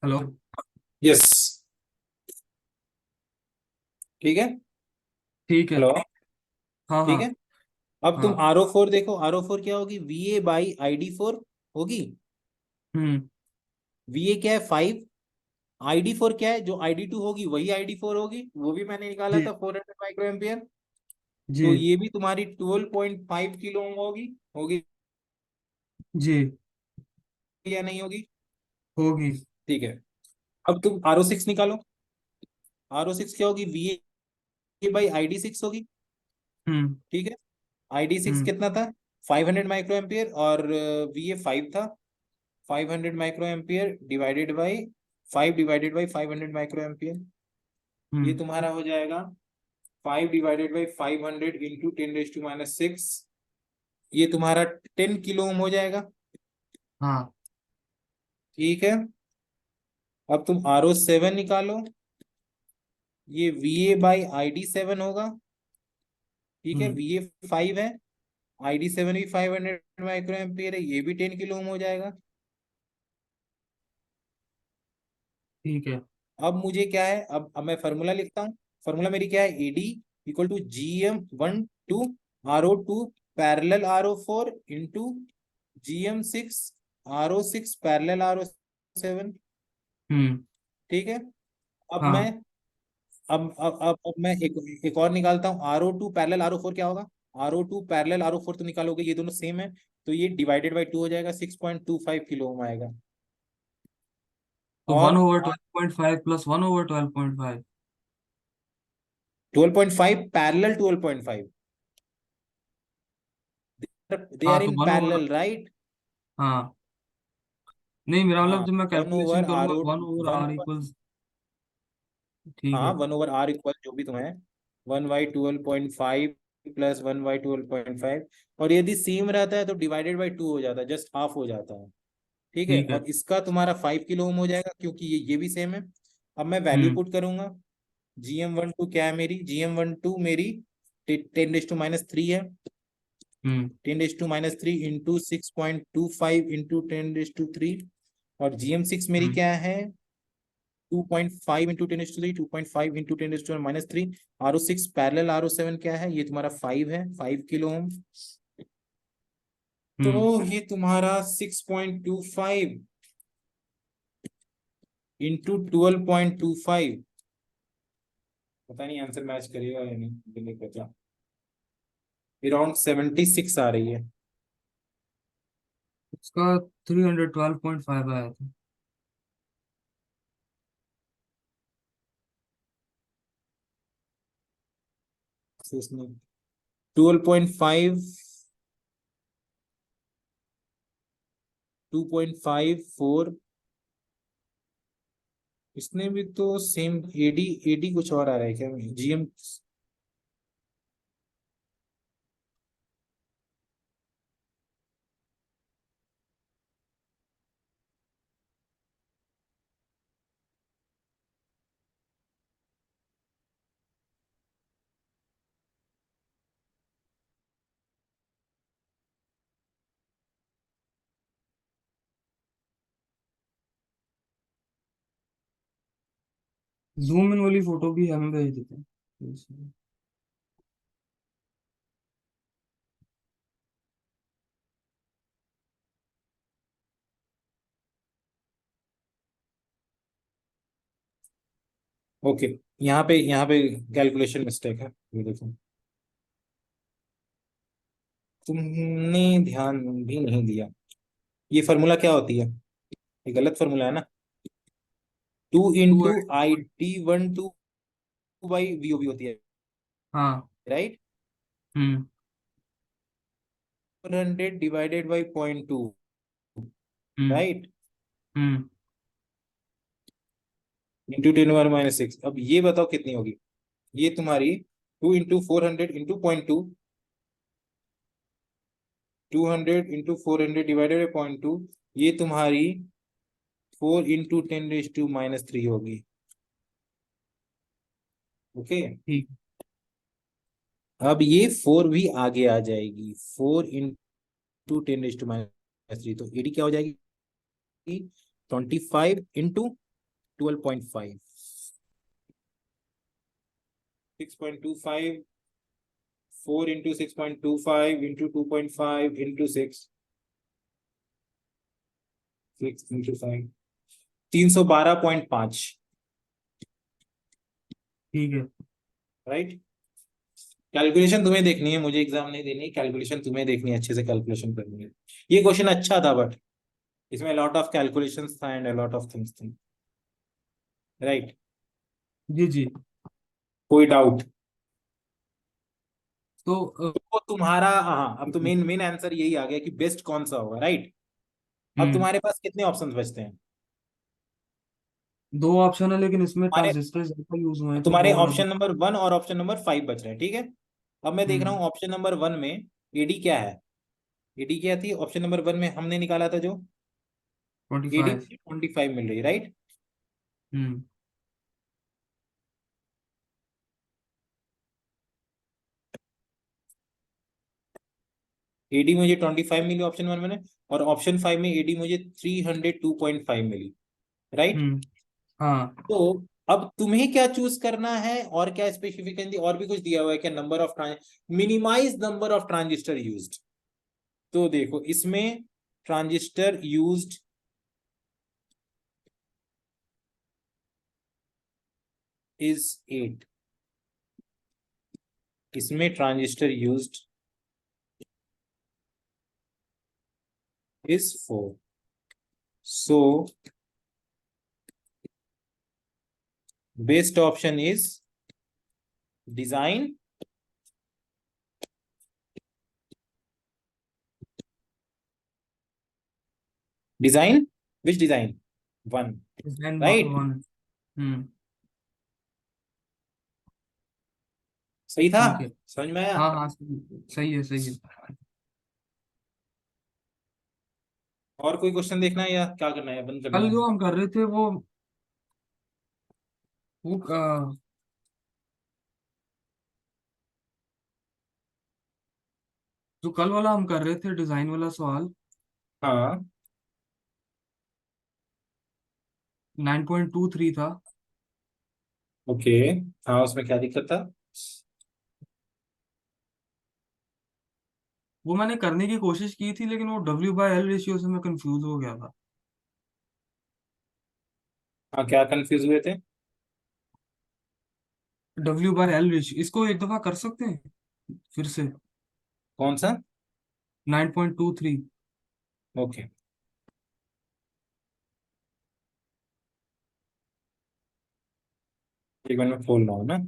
हेलो। यस, ठीक है। ठीक है। हेलो, हाँ ठीक हाँ। है। अब तुम हाँ। RO4 देखो, RO4 क्या होगी, VA/ID4 होगी। हम्म। VA क्या है, 5। ID4 क्या है, जो ID2 होगी वही ID4 होगी, वो भी मैंने निकाला जी। था 400 माइक्रो एम्पियर। तो जी। ये भी तुम्हारी 12.5 किलो ओम होगी। होगी जी। या नहीं होगी? होगी। ठीक है। अब तुम RO6 निकालो। RO6 क्या होगी, VA/ID6 होगी। हम्म। ठीक है। ID6 हम्म। कितना था, 500 माइक्रो एम्पियर, और VA 5 था। 500 micro ampere divided by 5 divided by 500 micro ampere. ये हम्म। तुम्हारा हो जाएगा 5 डिवाइडेड बाई 500 इंटू 10⁻⁶। ये तुम्हारा 10 किलो ओम हो जाएगा। हाँ। ठीक है। अब तुम RO7 निकालो। ये VA/ID7 होगा। ठीक है, हम्म। VA 5 है, ID7 भी 500 माइक्रो एम्पियर है, ये भी 10 किलो ओम हो जाएगा। ठीक है। अब मुझे क्या है, अब मैं फॉर्मूला लिखता हूँ। फॉर्मूला मेरी क्या है, AD equal to GM1 to RO2 parallel RO4 into GM6 RO6 parallel RO7। हम्म। ठीक है। अब मैं हाँ। अब मैं एक और निकालता हूँ, RO2 पैरेलल RO4 क्या होगा। RO2 पैरेलल RO4 तो निकालोगे, ये दोनों सेम है, तो ये डिवाइडेड बाई 2 हो जाएगा, 6.25 किलो ओम आएगा। तो वन और ओवर 12.5 प्लस 1/12.5। 12.5 पैरेलल 12.5, दे हाँ आर तो इन 1/। Parallel, right. हाँ। नहीं, मेरा मतलब हाँ, जब मैं वन कैलकुलेशन ओवर आर करूंगा ओ 1 1/r इक्वल्स। ठीक हाँ, है। 1/r इक्वल जो भी तुम्हें 1/12.5 प्लस 1/12.5। और यदि सेम रहता है तो डिवाइडेड बाई 2 हो जाता है, जस्ट हाफ हो जाता है। ठीक है। ठीक है। और इसका तुम्हारा 5 किलो ओम हो जाएगा, क्योंकि ये भी सेम है। अब मैं वैल्यू हम्म। पुट करूंगा। GM12 क्या है मेरी, GM12 मेरी 10⁻³ है। हम्म। 10⁻³ इंटू 6.25 इंटू 10⁻³। और GM6 मेरी हम्म। क्या है, 2.5 into 10⁻³, 2.5 into 10⁻³ RO6 parallel RO7 क्या है, ये तुम्हारा 5 है, 5 किलो ओम। तो हम्म। ये तुम्हारा 6.25 इंटू 12.25, पता नहीं आंसर मैच करेगा या नहीं, मुझे नहीं पता। अराउंड 76 आ रही है। उसका 312.5 आया था। तो इसमें 12.5, 2.54, इसने भी तो सेम। एडी एडी कुछ और आ रहा है क्या, GM। जूम इन वाली फोटो भी हमें भेज देते हैं। ओके, यहाँ पे कैलकुलेशन मिस्टेक है, ये देखो। तुमने ध्यान भी नहीं दिया। ये फॉर्मूला क्या होती है, ये गलत फॉर्मूला है ना। 2 to. Into ID12 by VOB होती है, हाँ। Right. Hmm. 400 divided by 0.2, hmm. Right, hmm. Into 10⁻⁶। अब ये बताओ कितनी होगी। ये तुम्हारी 2 into 400 into 0.2, 200 into 400 divided by 0.2, ये तुम्हारी 4 इंटू 10⁻³ होगी। ओके। ठीक। अब ये 4 भी आगे आ जाएगी, 4 इंटू 10⁻³ तो एडी क्या हो जाएगी, 25 into 12.5. 6.25, 4 into 6.25 into 2.5 into 6, 6 into 5, 312.5, ठीक है। राइट। कैलकुलेशन तुम्हें देखनी है, मुझे एग्जाम नहीं देनी, कैलकुलेशन तुम्हें देखनी है, अच्छे से कैलकुलेशन करनी है। ये क्वेश्चन अच्छा था बट इसमें लॉट ऑफ कैलकुलेशंस था एंड लॉट ऑफ थिंग्स थी, राइट। जी जी। कोई डाउट? तो तो तुम्हारा, हाँ, अब तो मेन मेन आंसर यही आ गया कि बेस्ट कौन सा होगा, राइट। अब हम्म, तुम्हारे पास कितने ऑप्शंस बचते हैं? दो ऑप्शन है लेकिन इसमें तुम्हारे ट्रांजिस्टर ज्यादा यूज हुए हैं तो तुम्हारे दो अलग। ऑप्शन नंबर 1 और ऑप्शन नंबर 5 बच रहे हैं, ठीक है। अब मैं देख रहा हम्म। हूँ ऑप्शन नंबर 1 में एडी क्या है। एडी क्या थी ऑप्शन नंबर 1 में, हमने निकाला था जो 25। एडी 25 मिल रही, राइट। हम्म। एडी मुझे 25 मिली ऑप्शन 1 में, और ऑप्शन 5 में एडी मुझे 302.5 मिली, राइट। हम्म। हाँ। तो अब तुम्हें क्या चूज करना है, और क्या स्पेसिफिकेशन दी, और भी कुछ दिया हुआ है क्या? Number of minimize number of transistor used. तो देखो इसमें ट्रांजिस्टर यूज्ड इज 8, इसमें transistor used is 4। So best option is design, design, which design, 1, design right. 1। हम्म। सही था, ठीक है। समझ में आया? हाँ हाँ, सही सही है सही है। और कोई क्वेश्चन देखना है या क्या करना है, बंद कर कल देना है? जो हम कर रहे थे वो जो कल वाला हम कर रहे थे डिजाइन वाला सवाल, हाँ 9.23 था। ओके। हाँ उसमें क्या दिक्कत था? वो मैंने करने की कोशिश की थी लेकिन वो W/L रेशियो से मैं कंफ्यूज हो गया था। हाँ क्या कंफ्यूज हुए थे? W/L रेशियो, इसको एक दफा कर सकते हैं फिर से? कौन सा? 9.23। ओके, एक मिनट में खोल रहा हूँ ना।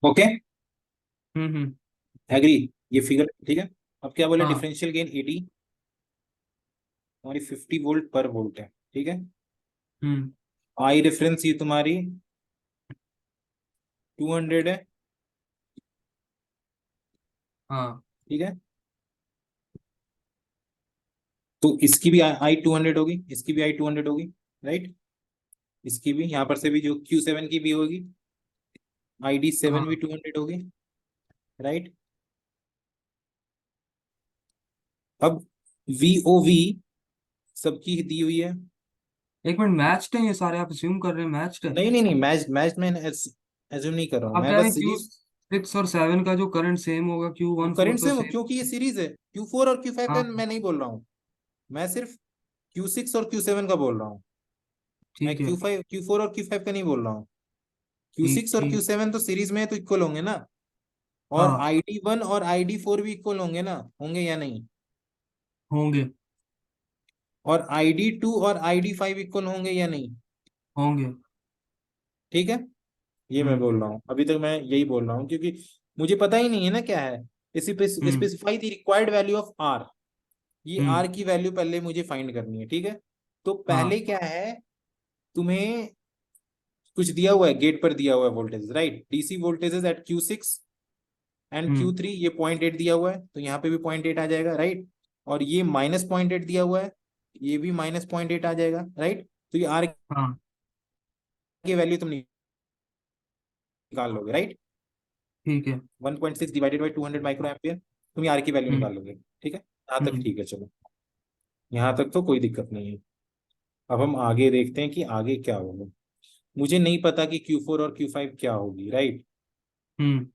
ओके, हम्म। एग्री, ये फिगर ठीक है। अब क्या बोले, हाँ। डिफरेंशियल गेन 80, हमारी 50 वोल्ट पर वोल्ट है, ठीक है। हम्म। आई रेफरेंस ये तुम्हारी 200 है, हाँ। ठीक है। तो इसकी भी आई 200 होगी, इसकी भी आई 200 होगी, राइट। इसकी भी यहाँ पर से भी जो Q7 की भी होगी, ID7 भी हाँ 200 होगी, राइट। अब VOV सबकी दी हुई है। एक मिनट, मैच्ड है ये सारे, आप अज्यूम कर रहे हैं मैच्ड है? नहीं नहीं नहीं, मैच मैच में एज्यूम नहीं कर रहा हूँ आप मैं, कह रहे बस हैं क्यू सीरीज। 6 और 7 का जो करंट सेम होगा, Q1 4 करंट का से हो, सेम। क्योंकि ये सीरीज है। Q4 और Q5 का हाँ मैं नहीं बोल रहा हूँ, मैं सिर्फ Q6 और Q7 का बोल रहा हूँ। मैं ठीक है। Q4 और Q5 का नहीं बोल रहा हूँ। ठीक Q6 और ठीक। Q7 तो सीरीज में है, तो इक्वल होंगे ना। और हाँ ID1 और ID4 भी इक्वल होंगे ना, होंगे या नहीं। होंगे। और ID2 और ID5 इक्वल होंगे या नहीं। होंगे। ठीक है, ये मैं हम्म। बोल रहा हूँ, अभी तक मैं यही बोल रहा हूँ, क्योंकि मुझे पता ही नहीं है ना क्या है। Hmm. Specify the required value of R, ये हम्म। आर की वैल्यू पहले मुझे फाइंड करनी है, ठीक है। तो हाँ। पहले क्या है, तुम्हें कुछ दिया हुआ है, गेट पर दिया हुआ है voltage, right. DC voltages at Q6 and hmm. Q3, ये 0.8 दिया हुआ है, तो यहाँ पे भी 0.8 आ जाएगा, राइट। और ये -0.8 दिया हुआ है, ये भी -0.8 आ जाएगा, राइट। तो ये आर हाँ की वैल्यू तुम निकाल लोगे, राइट। ठीक है। 1.6 डिवाइडेड बाई 200 माइक्रो एम्पियर, तुम ये आर की वैल्यू हम्म। निकाल लोगे, ठीक है। यहाँ तक हम्म। ठीक है, चलो, यहाँ तक तो कोई दिक्कत नहीं है। अब हम आगे देखते हैं कि आगे क्या होगा। मुझे नहीं पता कि Q4 और Q5 क्या होगी, राइट। हम्म।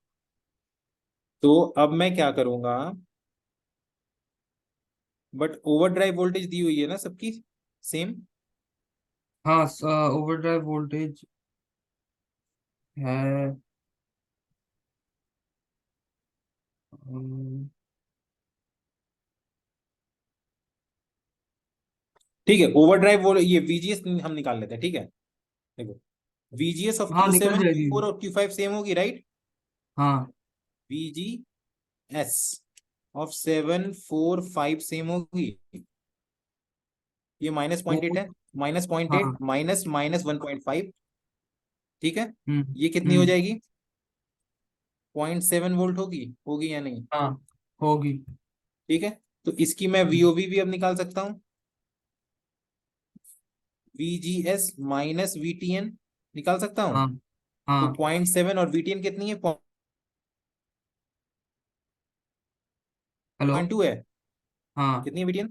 तो अब मैं क्या करूंगा, बट ओवरड्राइव वोल्टेज दी हुई है ना सबकी सेम। हाँ, ओवरड्राइव वोल्टेज है। हम्म। ठीक है, ओवरड्राइव वो ये VGS हम निकाल लेते हैं, ठीक है। देखो, VGS ऑफ हाँ निकल Q7 जाएगी। Q4 और Q5 सेम होगी, राइट। हाँ। VGS ऑफ 7 4 5 सेम होगी। ये -0.8 वो। है, -0.8 हाँ। माइनस -1.5, ठीक है। हम्म। ये कितनी हो हम्म। जाएगी, 0.7 वोल्ट होगी, होगी या नहीं। हाँ होगी। ठीक है, तो इसकी मैं हम्म। VOV भी अब निकाल सकता हूँ। VGS माइनस VTN निकाल सकता हूँ। हाँ। तो हाँ। 0.7 और VTN कितनी है, हेलो। 0.2 है। हाँ। कितनी है VTN,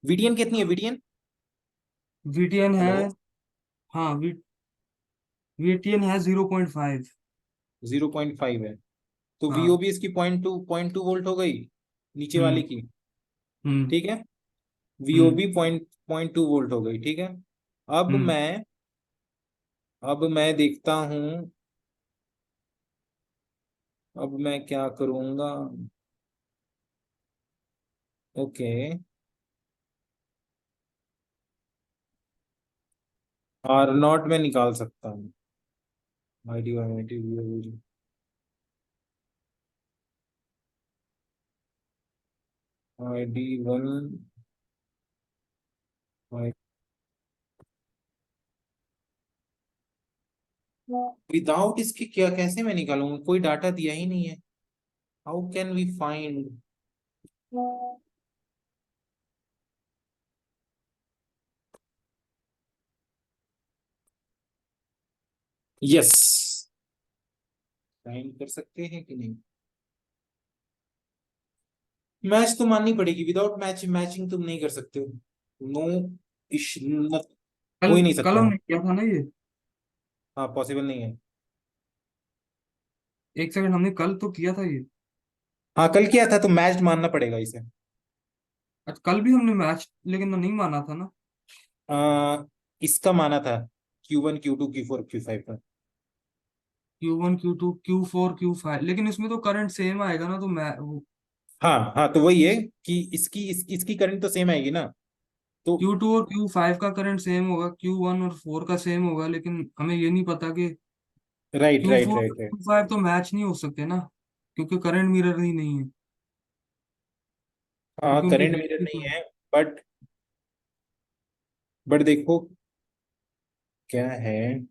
VTN कितनी है VTN। VTN है। हेलो, हाँ VTN है 0.5। 0.5 है। तो हाँ। VOB इसकी 0.2 वोल्ट हो गई, नीचे वाली हम्म। की, हम्म। ठीक है। हम्म। VOB 0.2 वोल्ट हो गई, ठीक है। अब हम्म। मैं अब मैं देखता हूं, अब मैं क्या करूंगा। ओके, R0 में निकाल सकता हूँ, ID1 ID1 विदाउट इसके क्या, कैसे मैं निकालूंगा, कोई डाटा दिया ही नहीं है। How can we find. Yes, find कर सकते हैं कि नहीं। मैच तो माननी पड़ेगी, विदाउट मैचिंग तुम नहीं कर सकते हो। नो इश न, हो कल ही नहीं कल सकता है। हमने किया था ना ये। हाँ, पॉसिबल नहीं है। एक सेकंड, हमने कल तो किया था ये। हाँ, कल किया था, तो मैच मानना पड़ेगा इसे। अच्छा, कल भी हमने मैच लेकिन नहीं माना था ना। इसका माना था, Q1 Q2 Q4 Q5 का। Q1 Q2 Q4 Q5, लेकिन इसमें तो करंट सेम आएगा ना, तो मैं हाँ हाँ, तो वही है कि इसकी करंट तो सेम आएगी ना। तो Q2 और Q5 का करंट सेम होगा, Q1 और 4 का सेम होगा, लेकिन हमें ये नहीं पता कि right Q right four right right. Q five तो मैच नहीं हो सकते ना, क्योंकि करंट मिरर ही नहीं है, हाँ क्योंकि उनकी करंट मिरर वीडियो नहीं तो है। है, बट देखो क्या है,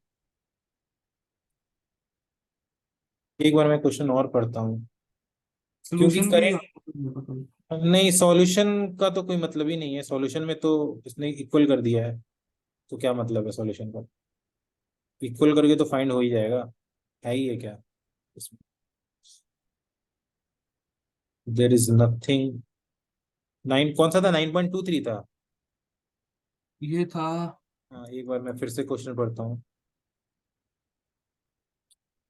एक बार मैं क्वेश्चन और पढ़ता हूँ। क्योंकि सोल्यूशन भी करंट, नहीं सॉल्यूशन का तो कोई मतलब ही नहीं है, सॉल्यूशन में तो इसने इक्वल कर दिया है, तो क्या मतलब है सॉल्यूशन का? इक्वल करके तो फाइंड हो ही जाएगा, है ही है क्या इसमें? There is nothing. नाइन कौन सा था, 9.23 था। ये था। हाँ एक बार मैं फिर से क्वेश्चन पढ़ता हूँ।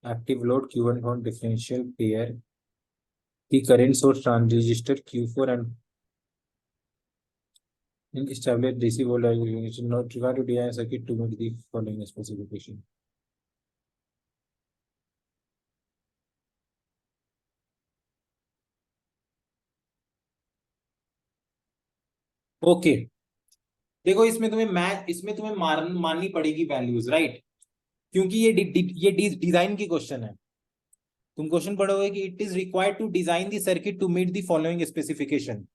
Active load Q1 on differential pair, the current source transistor Q4 and established DC voltage not required to design a circuit to meet the following specification. Okay, देखो इसमें तुम्हें इसमें तुम्हें माननी पड़ेगी वैल्यूज, राइट? क्योंकि ये डिजाइन की क्वेश्चन है। तुम क्वेश्चन पढ़ोगे कि it is required to design the circuit to meet the following specification.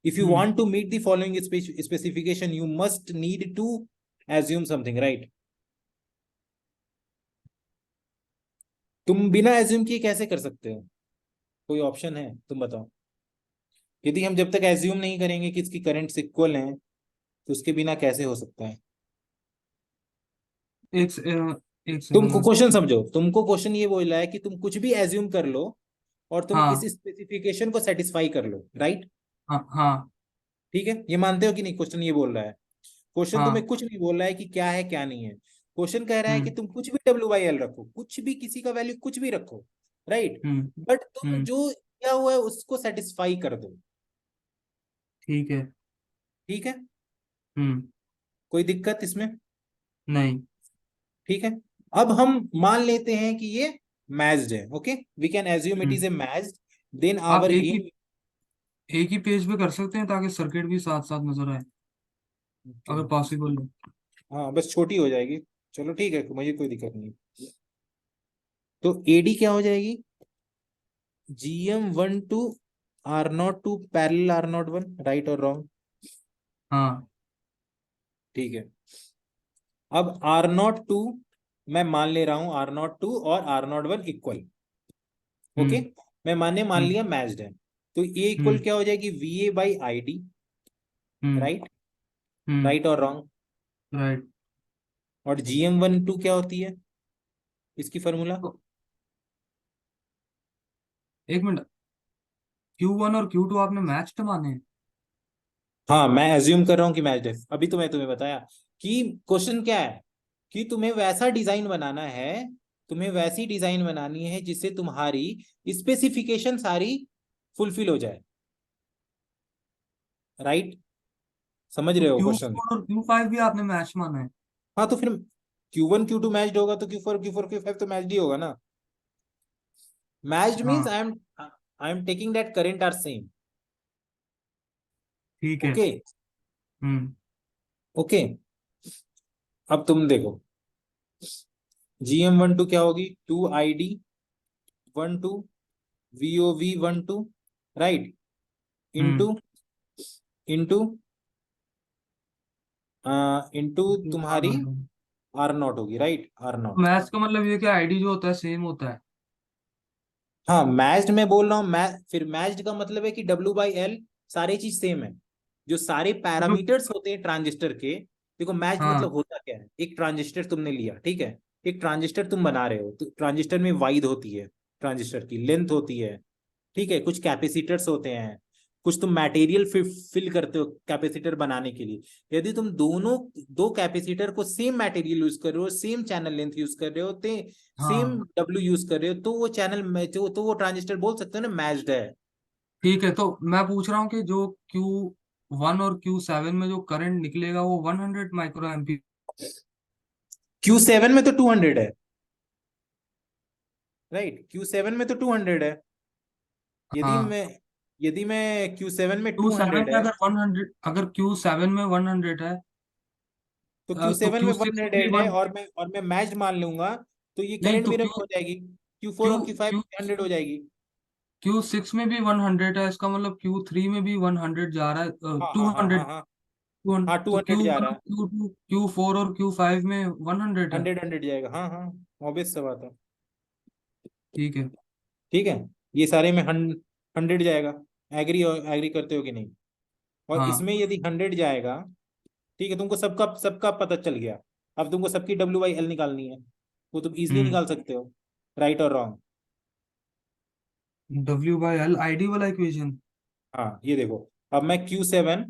If you hmm want to meet the following specification you must need to assume something, right? तुम बिना assume किए कैसे कर सकते हो? कोई ऑप्शन है, तुम बताओ। यदि हम जब तक एज्यूम नहीं करेंगे कि इसकी करंट्स इक्वल हैं, तो उसके बिना कैसे हो सकता है? एक तुमको सेकंड। क्वेश्चन समझो, तुमको क्वेश्चन ये बोल रहा है कि तुम कुछ भी एज्यूम कर लो और तुम इस हाँ स्पेसिफिकेशन को सेटिस्फाई कर लो, राइट? हाँ हाँ ठीक है, ये मानते हो कि नहीं? क्वेश्चन ये बोल रहा है, क्वेश्चन तुम्हें हाँ। कुछ नहीं बोल रहा है कि क्या है क्या नहीं है। क्वेश्चन कह रहा है कि हम्म तुम कुछ भी W/L रखो, कुछ भी किसी का वैल्यू कुछ भी रखो, राइट? हम्म बट तुम हम्म। जो क्या हुआ है उसको सेटिस्फाई कर दो। ठीक है। ठीक है, हम्म। कोई दिक्कत इसमें? नहीं। ठीक है, अब हम मान लेते हैं कि ये मैच्ड है। Okay, we can assume it hmm. Is a matched, then आप आवर एम। एक ही पेज पे कर सकते हैं ताकि सर्किट भी साथ साथ नजर आए, अगर पॉसिबल हो। हाँ बस छोटी हो जाएगी, चलो ठीक है, मुझे कोई दिक्कत नहीं। तो एडी क्या हो जाएगी? GM1 to R02 parallel R01, right और रॉन्ग? हाँ। ठीक है, अब R02 मैं मान ले रहा हूं, R02 और R01 इक्वल। ओके, हम्म मैं मान हम्म लिया मैच्ड है। तो ये इक्वल हम्म क्या हो जाएगी? VA/ID, हम्म राइट? हम्म। राइट और रॉन्ग? राइट। और GM12 क्या होती है इसकी फॉर्मूला? तो एक मिनट, Q1 और Q2 आपने मैच माने हैं? हाँ मैं एज्यूम कर रहा हूँ कि मैच्ड है, अभी तो मैं तुम्हें बताया कि क्वेश्चन क्या है, कि तुम्हें वैसा डिजाइन बनाना है, तुम्हें वैसी डिजाइन बनानी है जिससे तुम्हारी स्पेसिफिकेशन सारी फुलफिल हो जाए, राइट? समझ तो रहे हो क्वेश्चन? Q4 और Q5 भी आपने मैच माना है? हाँ तो फिर Q1 Q2 मैच्ड होगा तो Q4 Q5 तो मैच्ड ही होगा ना। मैच्ड मीन्स हाँ I am taking that current are same. ठीक है। ओके, हम्म ओके, अब तुम देखो, GM12 क्या होगी? 2ID12 VOV12, right? Hmm. Into into into तुम्हारी R0 होगी, राइट? R0। मैच का मतलब ये कि आईडी जो होता है सेम होता है। हाँ मैच्ड मैं बोल रहा हूँ, फिर मैच्ड का मतलब है कि W/L सारी चीज सेम है, जो सारे जो पैरामीटर्स होते हैं ट्रांजिस्टर के। देखो मैच्ड मतलब हाँ होता क्या है, एक ट्रांजिस्टर तुमने लिया, ठीक है? एक ट्रांजिस्टर तुम बना रहे हो, तो ट्रांजिस्टर में वाइड होती है, ट्रांजिस्टर की लेंथ होती है, ठीक है? कुछ कैपेसिटर्स होते हैं, कुछ तुम मटेरियल फिल करते हो कैपेसिटर बनाने के लिए। यदि तुम दोनों दो कैपेसिटर को सेम मटेरियल यूज कर रहे हो, सेम चैनल लेंथ यूज कर रहे हो, सेम हाँ। W यूज कर रहे हो, तो वो चैनल तो वो ट्रांजिस्टर बोल सकते हो ना मैच्ड है। ठीक है, तो मैं पूछ रहा हूँ कि जो Q1 और Q7 में जो करंट निकलेगा वो 100 माइक्रो एम्पीयर। Q7 में तो 200 है, राइट? Q7 में तो 200 है। यदि हाँ। मैं यदि मैं Q7 में क्यू 200 सेवन में है, अगर 100, अगर Q7 में 100 है, तो तो Q7 में Q6 में भी 100 है, 1। और मैं मैच मान लूंगा तो ये नहीं करंट तो मिरर क्यू में हो जाएगी, Q4 क्यू और Q5 क्यू 100 हो जाएगी। Q6 में भी 100 है, इसका मतलब Q3 में भी 100 जा रहा है, हाँ टू हाँ हाँ हाँ हंड्रेड हाँ। हाँ तो 200 जा रहा है। Q4 और Q5 में 100 है। 100 जाएगा, हाँ हाँ। ऑब्वियस सा बात है। ठीक है। ठीक है, ये सारे में 100 जाएगा। एग्री, एग्री करते हो कि नहीं? और हाँ। इसमें यदि 100 जाएगा, ठीक है, तुमको सबका सबका पता चल गया। अब तुमको सबकी W/L निकालनी है, वो तुम इजिली हम्म। निकाल सकते हो, राइट और रॉन्ग। W/L आईडी वाला इक्वेशन। हाँ ये देखो, अब मैं Q7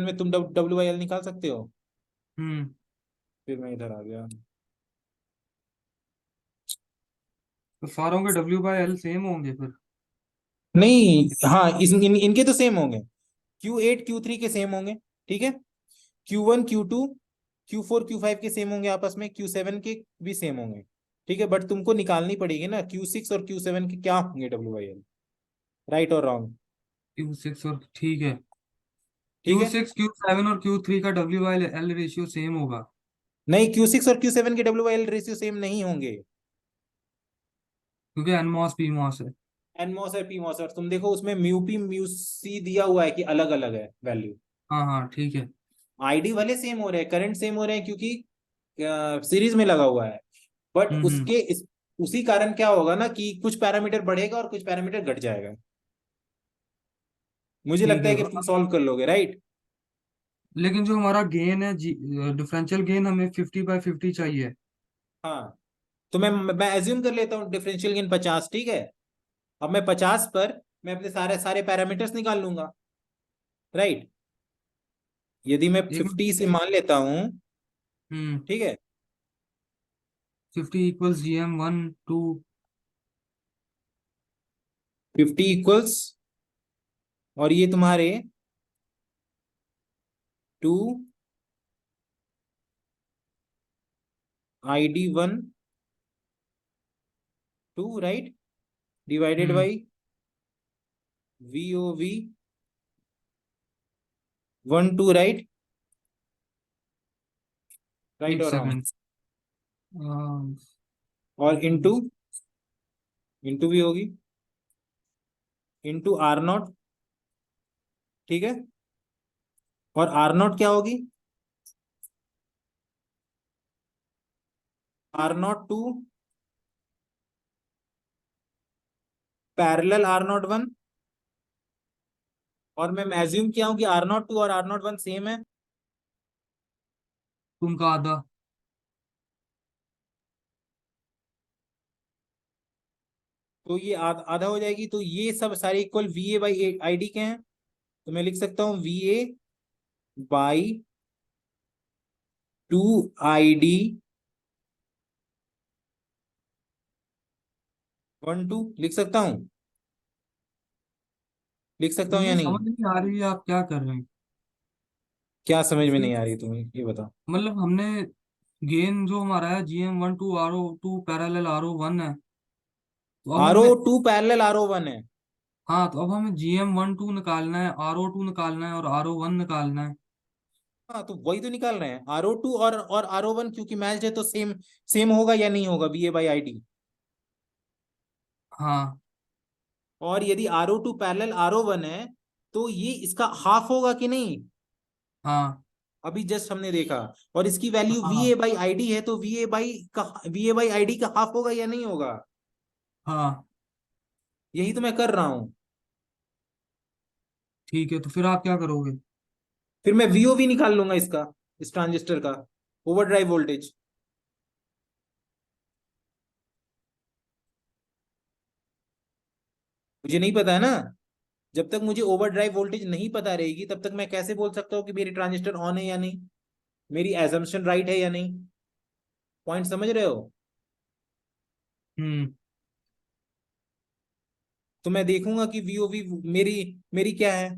में तुम W/L निकाल सकते हो। हम्म। फिर मैं इधर आ गया। तो सारों के W/L सेम होंगे फिर। नहीं, हाँ इनके तो सेम होंगे। Q8 Q3 के सेम होंगे, ठीक है। Q1 Q2 Q4 Q5 के सेम होंगे आपस में, Q7 के भी सेम होंगे। ठीक है, बट तुमको निकालनी पड़ेगी ना Q6 और Q7 के क्या होंगे W/L, राइट और रॉन्ग। Q6 और ठीक है, ठीक है, Q7 और Q3 का W/L रेशियो सेम होगा। नहीं Q6 और Q7 के W/L रेशियो सेम नहीं होंगे। क्योंकि एनमॉस पीमॉस है। एनमॉस है पीमॉस, और तुम देखो उसमें म्यूपी म्यूसी दिया हुआ है कि अलग अलग है वैल्यू। हाँ हाँ ठीक है। आईडी वाले सेम हो रहे हैं, करंट सेम हो रहे हैं, क्योंकि सीरीज में लगा हुआ है। बट हम्म। उसी कारण क्या होगा ना कि कुछ पैरामीटर बढ़ेगा और कुछ पैरामीटर घट जाएगा। मुझे ठीक लगता है है। कि तुम सॉल्व कर लोगे, राइट। लेकिन जो हमारा गेन है, डिफरेंशियल गेन हमें 50/50 चाहिए। हाँ, तो मैं एज्यूम कर लेता हूँ डिफरेंशियल गेन 50, ठीक है। अब मैं 50 पर मैं अपने सारे सारे पैरामीटर्स निकाल लूंगा, राइट। यदि मैं एक 50 से मान लेता हूँ, हम्म ठीक है। 50 इक्वल्स GM1 2। 50 इक्वल्स, और ये तुम्हारे 2 ID1 2, right, divided hmm. By VOV 1 2, right, right एक और रॉन्ग। सेकंड। और इनटू, इनटू भी होगी, इनटू R0, ठीक है। और R0 क्या होगी? R02 parallel R01। और मैं एज्यूम किया हूं कि R02 और R01 सेम है। उनका आधा। तो ये आधा हो जाएगी, तो ये सब सारे इक्वल VA/ID के हैं। तो मैं लिख सकता हूँ VA/2 ID 1 2, लिख सकता हूँ, लिख सकता हूँ या मुझे समझ नहीं? नहीं आ रही है आप क्या कर रहे हैं। क्या समझ में फिर नहीं आ रही तुम्हें, ये बताओ। मतलब हमने गेन जो हमारा है GM1 2 RO2 पैरेलल RO1 है, तो अब आर ओ हमें टू पैरेलल R01 है। हाँ तो अब हमें GM1 2 निकालना है, RO2 निकालना है और RO1 निकालना है। हाँ, तो वही तो निकाल रहे हैं, R02 और R01, क्योंकि मैच है तो सेम सेम होगा या नहीं होगा VA/ID। हाँ और यदि R02 पैरेलल R01 है, तो ये इसका हाफ होगा कि नहीं? हाँ अभी जस्ट हमने देखा। और इसकी वैल्यू हाँ VA/ID है, तो VA/ID का हाफ होगा या नहीं होगा? हाँ। यही तो मैं कर रहा हूं। ठीक है, तो फिर आप क्या करोगे? फिर मैं VOV निकाल लूंगा इसका, इस ट्रांजिस्टर का ओवरड्राइव वोल्टेज। मुझे नहीं पता है ना। जब तक मुझे ओवरड्राइव वोल्टेज नहीं पता रहेगी, तब तक मैं कैसे बोल सकता हूँ कि मेरी ट्रांजिस्टर ऑन है या नहीं, मेरी एजम्पशन राइट है या नहीं। पॉइंट समझ रहे हो? हम्म। तो मैं देखूंगा कि VOV मेरी मेरी क्या है।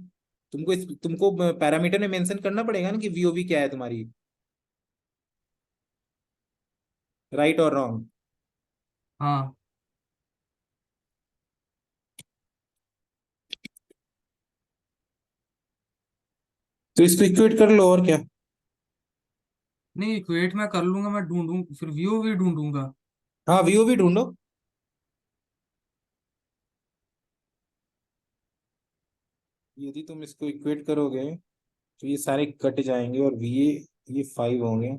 तुमको पैरामीटर में मेंशन करना पड़ेगा ना कि VOV क्या है तुम्हारी, राइट और रॉन्ग। हाँ तो इसको इक्वेट कर लो, और क्या। नहीं, इक्वेट मैं कर लूंगा, मैं ढूंढूं, फिर वीओवी ढूंढूंगा। हाँ वीओवी ढूंढो। यदि तुम इसको इक्वेट करोगे तो ये सारे कट जाएंगे और ये 5 होंगे।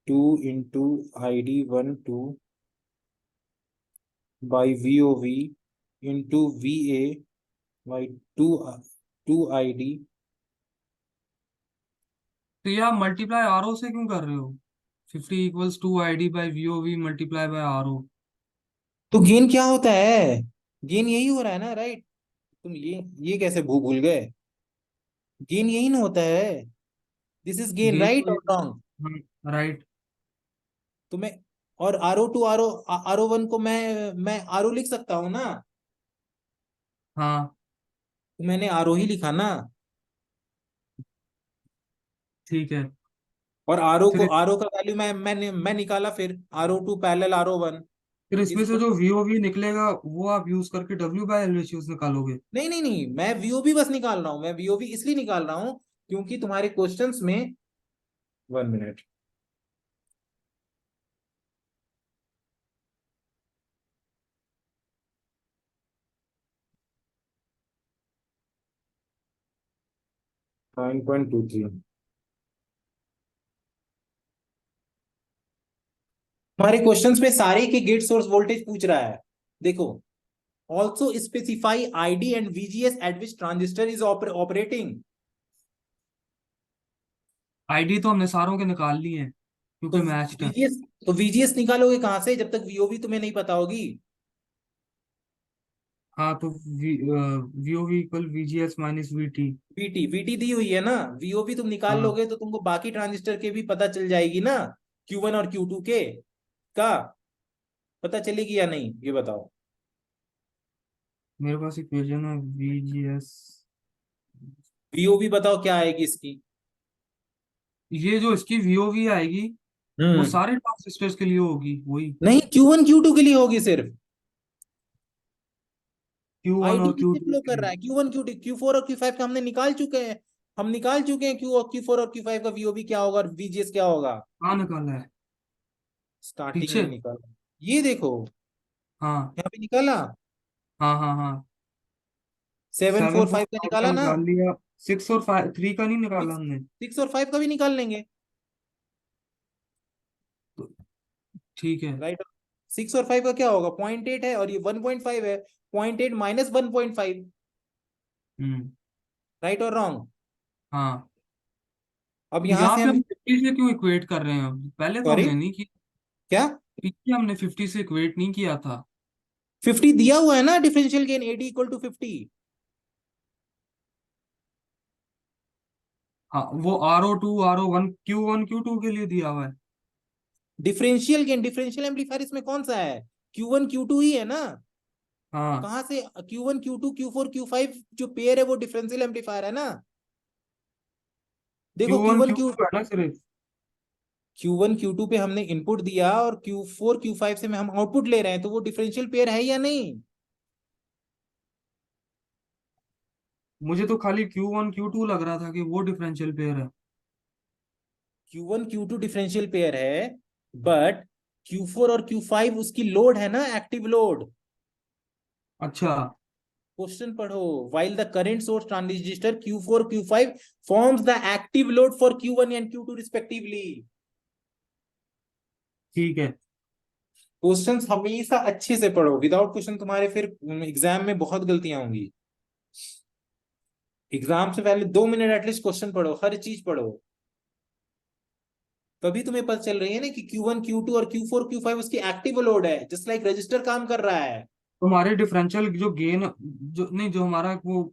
2 into ID 1 2 by VOV into VA by 2 2 ID। तो ये आप मल्टीप्लाई आर ओ से क्यों कर रहे हो? 50 = 2 ID/VOV multiply by R O. तो गेन क्या होता है? गेन यही हो रहा है ना, राइट? तुम ये कैसे भूल गए? गेन यही ना होता है। This is gain, gain right तो और रॉन्ग? राइट। तो मैं, और RO2 RO1 को मैं RO लिख सकता हूँ ना? हाँ तो मैंने RO ही लिखा ना। ठीक है। और फिर RO का वैल्यू मैं निकाला, फिर RO2 पैरेलल RO1 फिर इसमें इज। से जो वीओवी निकलेगा वो आप यूज करके W/LHS निकालोगे। नहीं नहीं नहीं, मैं VOB बस निकाल रहा हूं। मैं VOB इसलिए निकाल रहा हूं क्योंकि तुम्हारे क्वेश्चंस में, 1 मिनट, 9.23, हमारे क्वेश्चंस में सारे के गेट सोर्स वोल्टेज पूछ रहा है। देखो, also specify ID and VGS eight which transistor is operating. ID तो हमने सारों के निकाल लिए हैं तो क्योंकि मैच्ड है। VGS, तो VGS निकालोगे कहां से जब तक VOB तुम्हें नहीं पता होगी? हाँ तो VOV = VGS - VT। VT दी हुई है ना। VOB तुम निकाल हाँ लोगे तो तुमको बाकी ट्रांजिस्टर के भी पता चल जाएगी ना, Q1 और Q2 के का पता चलेगी या नहीं, ये बताओ। मेरे पास इक्वेशन है VGS। VOB बताओ क्या आएगी इसकी। ये जो इसकी VOV आएगी वो हम्म। सारे ट्रांजिस्टर्स के लिए होगी वही। नहीं, Q1 Q2 के लिए होगी सिर्फ। Q1 आईडी और किससे Q2 फ्लो के कर लिए। रहा है? Q1 Q2 Q4 और Q5 का हमने निकाल चुके हैं। हम निकाल चुके हैं Q4 और Q5 का VOB क्या होगा और VGS क्या होगा। कहाँ निकाला है? स्टार्टिंग पीछे। में निकाला, ये देखो, हाँ यहाँ पे निकाला। हाँ हाँ हाँ। 7 4 5 का 7 और 5 का निकाला ना। निकाल लिया। 6 और 3 का नहीं निकाला सिक्स हमने। 6 और 5 का भी निकाल लेंगे, तो ठीक है। राइट? 6 और 5 का क्या होगा? 0.8 है और ये 1.5 है। 0.8 माइनस 1.5, हम्म। राइट और रॉन्ग? हाँ। अब तो यहां यहाँ से पे हम, हम 50 से क्यों इक्वेट कर रहे हैं? पहले तो सॉरी, हमने नहीं किया। क्या? पीछे हमने 50 से इक्वेट नहीं किया था। 50 दिया हुआ है ना, डिफरेंशियल गेन AD = 50। हाँ वो RO2 RO1 Q1 Q2 के लिए दिया हुआ है। डिफरेंशियल गेन, डिफरेंशियल एम्पलीफायर इसमें कौन सा है? Q1 Q2 ही है ना। हाँ कहां से Q1 Q2 Q4 Q5 जो पेयर है वो डिफरेंशियल एम्पलीफायर है ना। देखो Q1 Q2 है ना सिर्फ। Q1 Q2 पे हमने इनपुट दिया और Q4 Q5 से में हम आउटपुट ले रहे हैं, तो वो डिफरेंशियल पेयर है या नहीं? मुझे तो खाली Q1 Q2 लग रहा था कि वो डिफरेंशियल पेयर है। Q1 Q2 डिफरेंशियल पेयर है, बट Q4 और Q5 उसकी लोड है ना, एक्टिव लोड। अच्छा। क्वेश्चन पढ़ो। while the current source transistor Q4 Q5 forms the active load for Q1 and Q2 respectively। ठीक है। क्वेश्चंस हमेशा अच्छे से पढ़ो, विदाउट क्वेश्चन तुम्हारे फिर एग्जाम में बहुत गलतियां होंगी। एग्जाम से पहले 2 मिनट एटलीस्ट क्वेश्चन पढ़ो, हर चीज पढ़ो। तभी तुम्हें पता चल रही है ना कि Q1 Q2 और Q4 Q5 उसकी एक्टिव लोड है, जस्ट लाइक रजिस्टर काम कर रहा है। तो हमारे डिफरेंशियल जो गेन, जो नहीं, जो हमारा वो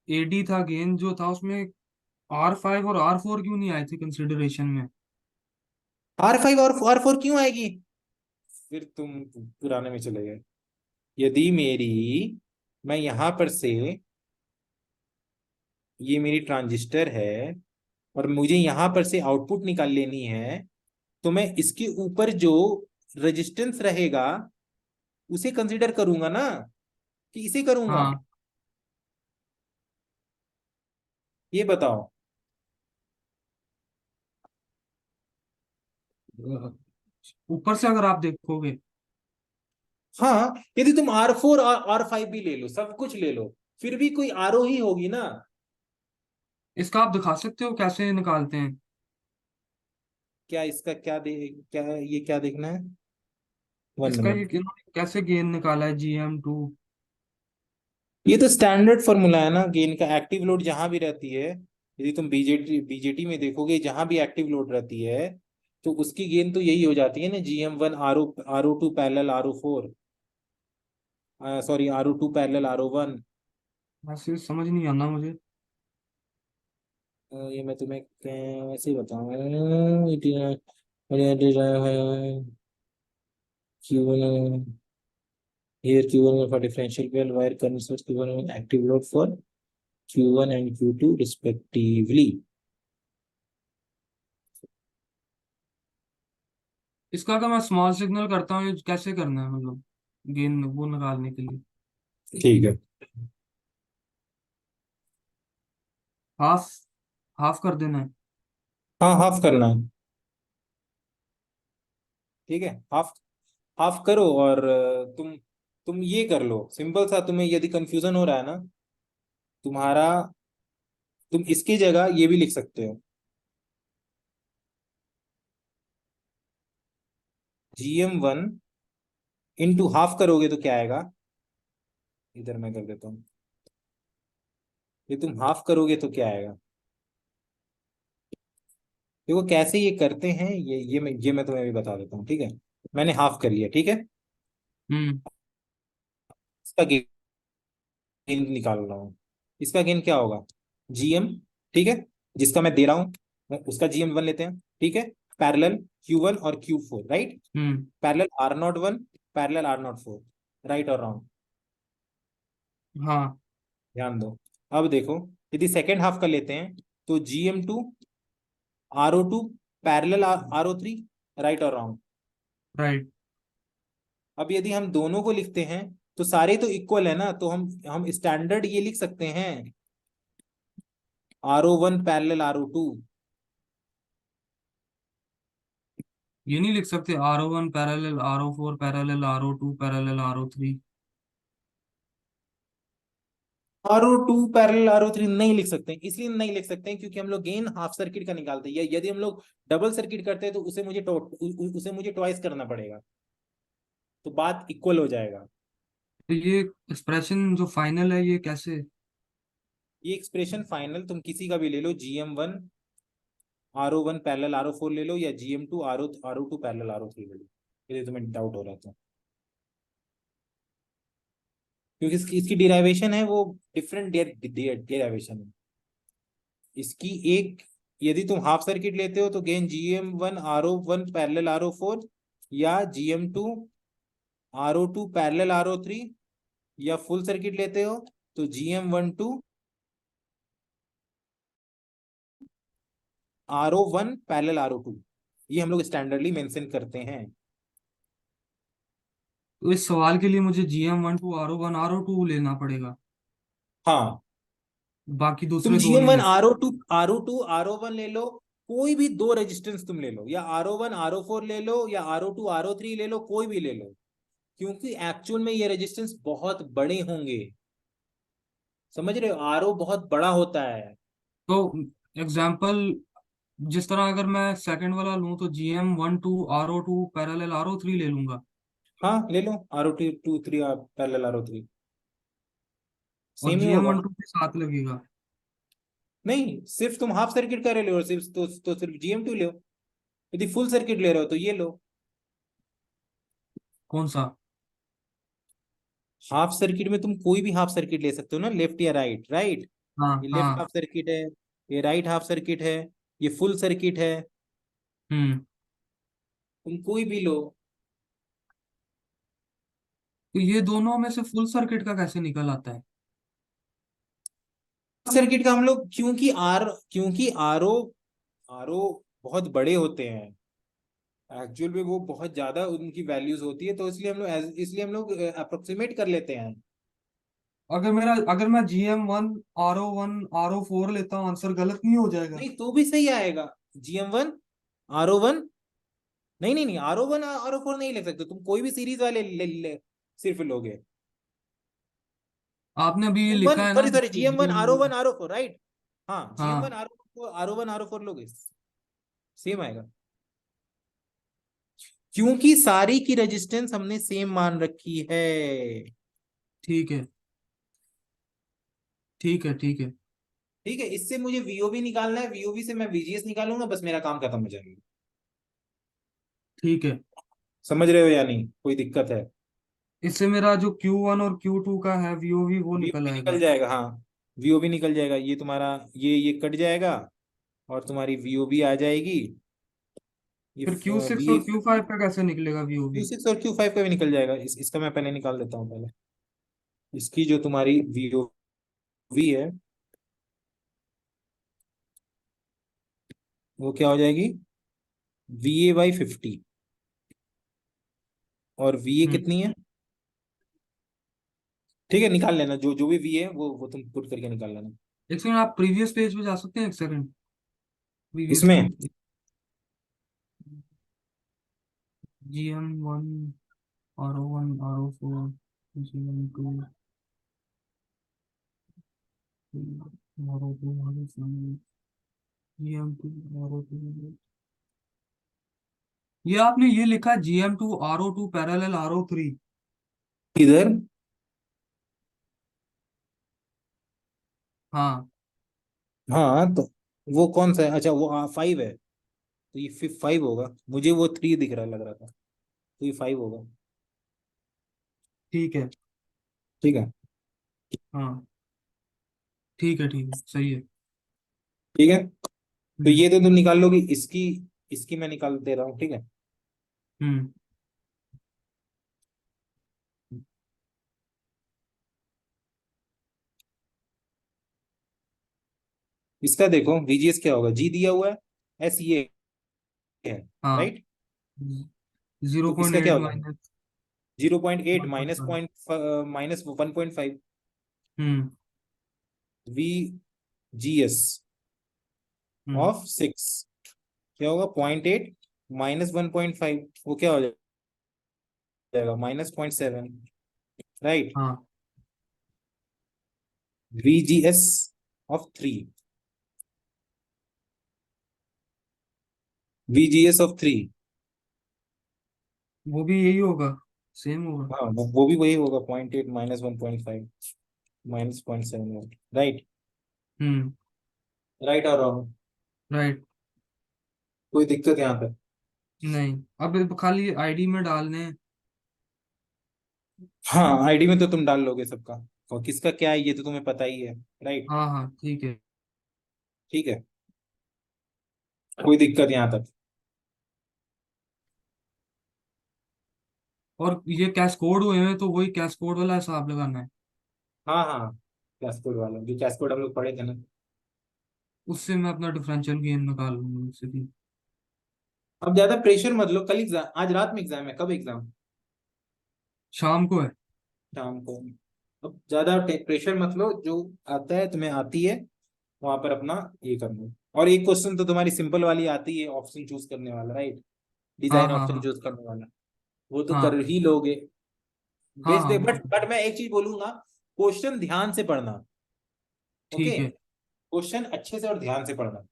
एडी था, गेन जो था उसमें R5 और R4 क्यों नहीं आए थे कंसिडरेशन में? R5 और R4 क्यों आएगी? फिर तुम पुराने में चले गए। यदि मेरी, मैं यहां पर से, ये मेरी ट्रांजिस्टर है और मुझे यहां पर से आउटपुट निकाल लेनी है, तो मैं इसके ऊपर जो रेजिस्टेंस रहेगा उसे कंसीडर करूंगा ना, कि इसे करूंगा? हाँ ये बताओ। ऊपर से अगर आप देखोगे, हाँ, यदि तुम R4 और R5 भी ले लो, सब कुछ ले लो, फिर भी कोई आरो ही होगी ना। इसका आप दिखा सकते हो कैसे निकालते हैं? क्या इसका क्या ये क्या देखना है? वन इसका ये मिनट। इन्होंने कैसे गेन निकाला है GM2? ये तो स्टैंडर्ड फॉर्मूला है ना गेन का। एक्टिव लोड जहां भी रहती है, यदि तुम बीजेटी में देखोगे, जहां भी एक्टिव लोड रहती है, तो उसकी गेन तो यही हो जाती है ना, GM1 RO2 parallel RO4, sorry RO2 parallel RO1। ऐसे समझ नहीं आना मुझे। ये मैं तुम्हें कैसे बताऊं? Q1 here, Q1 for differential well, wire current source Q1 active load for Q1 and Q2 respectively. इसका अगर मैं स्मॉल सिग्नल करता हूँ, ये कैसे करना है मतलब गेन वो निकालने के लिए? ठीक है। हाफ हाफ कर देना है? हाँ, हाफ करना है। ठीक है, हाफ हाफ करो। और तुम ये कर लो सिंपल सा। तुम्हें यदि कंफ्यूजन हो रहा है ना तुम्हारा, तुम इसकी जगह ये भी लिख सकते हो। GM1 इंटू हाफ करोगे तो क्या आएगा? इधर मैं कर देता हूँ। ये तुम हाफ करोगे तो क्या आएगा? देखो कैसे ये करते हैं, ये मैं तुम्हें भी बता देता हूँ, ठीक है। मैंने हाफ कर लिया, ठीक है। हम्म। इसका गेन निकाल रहा हूँ। इसका गेन क्या होगा? GM, ठीक है, जिसका मैं दे रहा हूँ उसका GM1 लेते हैं, ठीक है। पैरेलल Q1 और Q4, right. Hmm. Parallel R01, parallel R04, right और रॉन्ग? हाँ। ध्यान दो। अब देखो, यदि सेकेंड हाफ का लेते हैं तो GM2 RO2 parallel RO3, right और रॉन्ग? राइट। अब यदि हम दोनों को लिखते हैं तो सारे तो इक्वल है ना, तो हम स्टैंडर्ड ये लिख सकते हैं, RO1 पैरेलल RO2। ये नहीं लिख सकते R01 parallel R04 parallel R02 parallel R03? RO2 parallel RO3 नहीं लिख सकते, इसलिए नहीं लिख सकते हैं क्योंकि हम लोग गेन हाफ सर्किट का निकालते हैं, या यदि हम लोग डबल सर्किट करते हैं तो उसे मुझे ट्वाइस करना पड़ेगा, तो बात इक्वल हो जाएगा। तो ये एक्सप्रेशन जो फाइनल है ये कैसे? ये एक्सप्रेशन फाइनल तुम किसी का भी ले लो, GM1 RO1 पैरेलल RO4 ले लो, या GM2 RO2 पैरेलल RO3 ले लो, यदि तुम्हें डाउट हो रहा है तो। क्योंकि इसकी डिराइवेशन है वो डिफरेंट डिराइवेशन है इसकी। एक, यदि तुम हाफ सर्किट लेते हो तो gain GM1 RO1 parallel RO4, या GM2 RO2 पैरेलल RO3, या फुल सर्किट लेते हो तो GM12 RO1 पैरेलल RO2। ये हम लोग स्टैंडर्डली मेंशन करते हैं। तो इस सवाल के लिए मुझे GM12 R01 R02 लेना पड़ेगा, हाँ, बाकी तुम दूसरे दो नहीं GM1 ले? RO2 RO1 ले लो, कोई भी दो रेजिस्टेंस तुम ले लो, या RO1 RO4 ले लो, या RO2 RO3 ले लो, कोई भी ले लो, क्योंकि एक्चुअल में ये रेजिस्टेंस बहुत बड़े होंगे। समझ रहे हो, RO बहुत बड़ा होता है। तो एग्जाम्पल, जिस तरह अगर मैं सेकंड वाला लूं तो GM12 R02 पैरेलल R03 ले लूंगा, हाँ, ले लो RO2 3 पैरेलल RO3, और सेम ही होगा। GM12 के साथ लगेगा? नहीं, सिर्फ तुम हाफ सर्किट का ले लो, सिर्फ तो सिर्फ GM2 लो। यदि फुल सर्किट ले रहे हो तो ये लो। कौन सा? हाफ सर्किट में तुम कोई भी हाफ सर्किट ले सकते हो ना, लेफ्ट या राइट, राइट। हाँ ये लेफ्ट हाँ। हाफ सर्किट है, ये राइट हाफ सर्किट है, ये फुल सर्किट है। हम्म। तुम कोई भी लो। तो ये दोनों में से फुल सर्किट का कैसे निकल आता है? सर्किट का हम लोग, क्योंकि आरओ बहुत बड़े होते हैं, एक्चुअल में वो बहुत ज्यादा उनकी वैल्यूज होती है, तो इसलिए हम लोग अप्रोक्सीमेट कर लेते हैं। अगर मैं GM1 R01 R04 लेता हूँ, आंसर गलत नहीं हो जाएगा? नहीं, तो भी सही आएगा। GM1 RO1 नहीं नहीं नहीं, R01 R04 नहीं ले सकते तुम, कोई भी सीरीज वाले सिर्फ लोगे। आपने अभी ये M1 लिखा है ना सॉरी सॉरी जिसको GM1 GM, R01 R04 right. हाँ GM1 हाँ R01 R04 लोगे, सेम आएगा, क्योंकि सारी की रेजिस्टेंस हमने सेम मान रखी है। ठीक है ठीक है ठीक है ठीक है, इससे मुझे VOB निकालना है, VOB से मैं VGS निकालूंगा, बस मेरा काम खत्म हो जाएगा। ठीक है। समझ रहे हो या नहीं, कोई दिक्कत है? इससे मेरा जो Q1 और Q2 का है VOV वो निकल VOB निकल आएगा। जाएगा, हाँ VOB निकल जाएगा, ये तुम्हारा ये कट जाएगा, और तुम्हारी VOB आ जाएगी। ये फिर Q6 वी और Q5 का कैसे निकलेगा क्यू VOV? सिक्स और Q5 का भी निकल जाएगा, इसका मैं पहले निकाल देता हूँ पहले। इसकी जो तुम्हारी VOB है वो क्या हो जाएगी, VA/50, और VA हम्म। कितनी है? ठीक है, निकाल लेना, जो जो भी V है वो तुम पुट करके निकाल लेना। एक सेकंड, आप प्रीवियस पेज पे जा सकते हैं? एक सेकंड, प्रीवियस इसमें page. GM1, R01, R04, GM2, R02, R07, GM2, R02। ये आपने ये लिखा GM2 R02 पैरेलल R03। इधर, हाँ हाँ तो वो कौन सा है, अच्छा वो 5 है, तो ये 5 होगा, मुझे वो 3 दिख रहा लग रहा था, तो ये 5 होगा। ठीक है। ठीक है। हाँ ठीक है सही है। ठीक है, तो हम्म ये तो तुम निकाल लोगी, इसकी इसकी मैं निकाल दे रहा हूँ, ठीक है। हम्म। इसका देखो VGS क्या होगा, G दिया हुआ है, S ये है, हाँ, राइट। जीरो तो पॉइंट इसका क्या एट हो जाएगा, minus 0.8 one point minus five point minus 1.5 hmm VGS hmm. Of 6 क्या होगा, 0.8 माइनस 1.5, वो क्या हो जाएगा, -0.7, राइट। हाँ VGS ऑफ 3, VGS ऑफ 3, वो भी यही होगा, सेम होगा। हाँ वो भी वही होगा, 0.8 माइनस 1.5 माइनस 0.7, राइट। हम्म। राइट और रॉन्ग, राइट। कोई दिक्कत यहाँ पे? नहीं, अब खाली आईडी में डालने हैं। हाँ आईडी में तो तुम डाल लोगे सबका, और किसका क्या है ये तो तुम्हें पता ही है, राइट। हाँ हाँ ठीक है। ठीक है, कोई दिक्कत यहाँ तक? और ये कैस्कोड हुए हैं तो वही कैस्कोड वाला हिसाब लगाना है। हाँ हाँ, कैसकोड वाला, जो कैसकोड हम लोग पढ़े थे ना। उससे मैं अपना डिफरेंशियल गेन निकाल लूंगा उससे भी। अब ज्यादा प्रेशर मत लो, कल एग्जाम, आज रात में एग्जाम है, कब एग्जाम? शाम को है। शाम को। अब ज्यादा प्रेशर मत लो, जो आता है तुम्हें आती है वहां पर अपना ये कर लो। और एक क्वेश्चन तो तुम्हारी सिंपल वाली आती है, ऑप्शन चूज करने वाला, राइट, हाँ डिजाइन हाँ ऑप्शन हाँ चूज करने वाला, वो तो कर हाँ ही लोगे। हाँ बेच हाँ दे, वो बट मैं एक चीज बोलूंगा, क्वेश्चन ध्यान से पढ़ना, ओके। ठीक है क्वेश्चन अच्छे से और ध्यान से पढ़ना,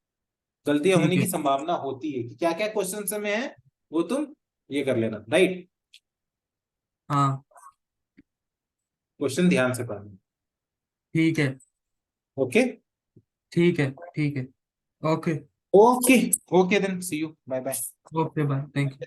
गलतियां ठीक होने की है। संभावना होती है, कि क्या क्या क्वेश्चन में है वो तुम ये कर लेना, राइट। हाँ क्वेश्चन ध्यान से पढ़ना, ठीक है ओके। ठीक है ठीक है। Okay okay, okay then see you, bye bye. Okay bye, thank you.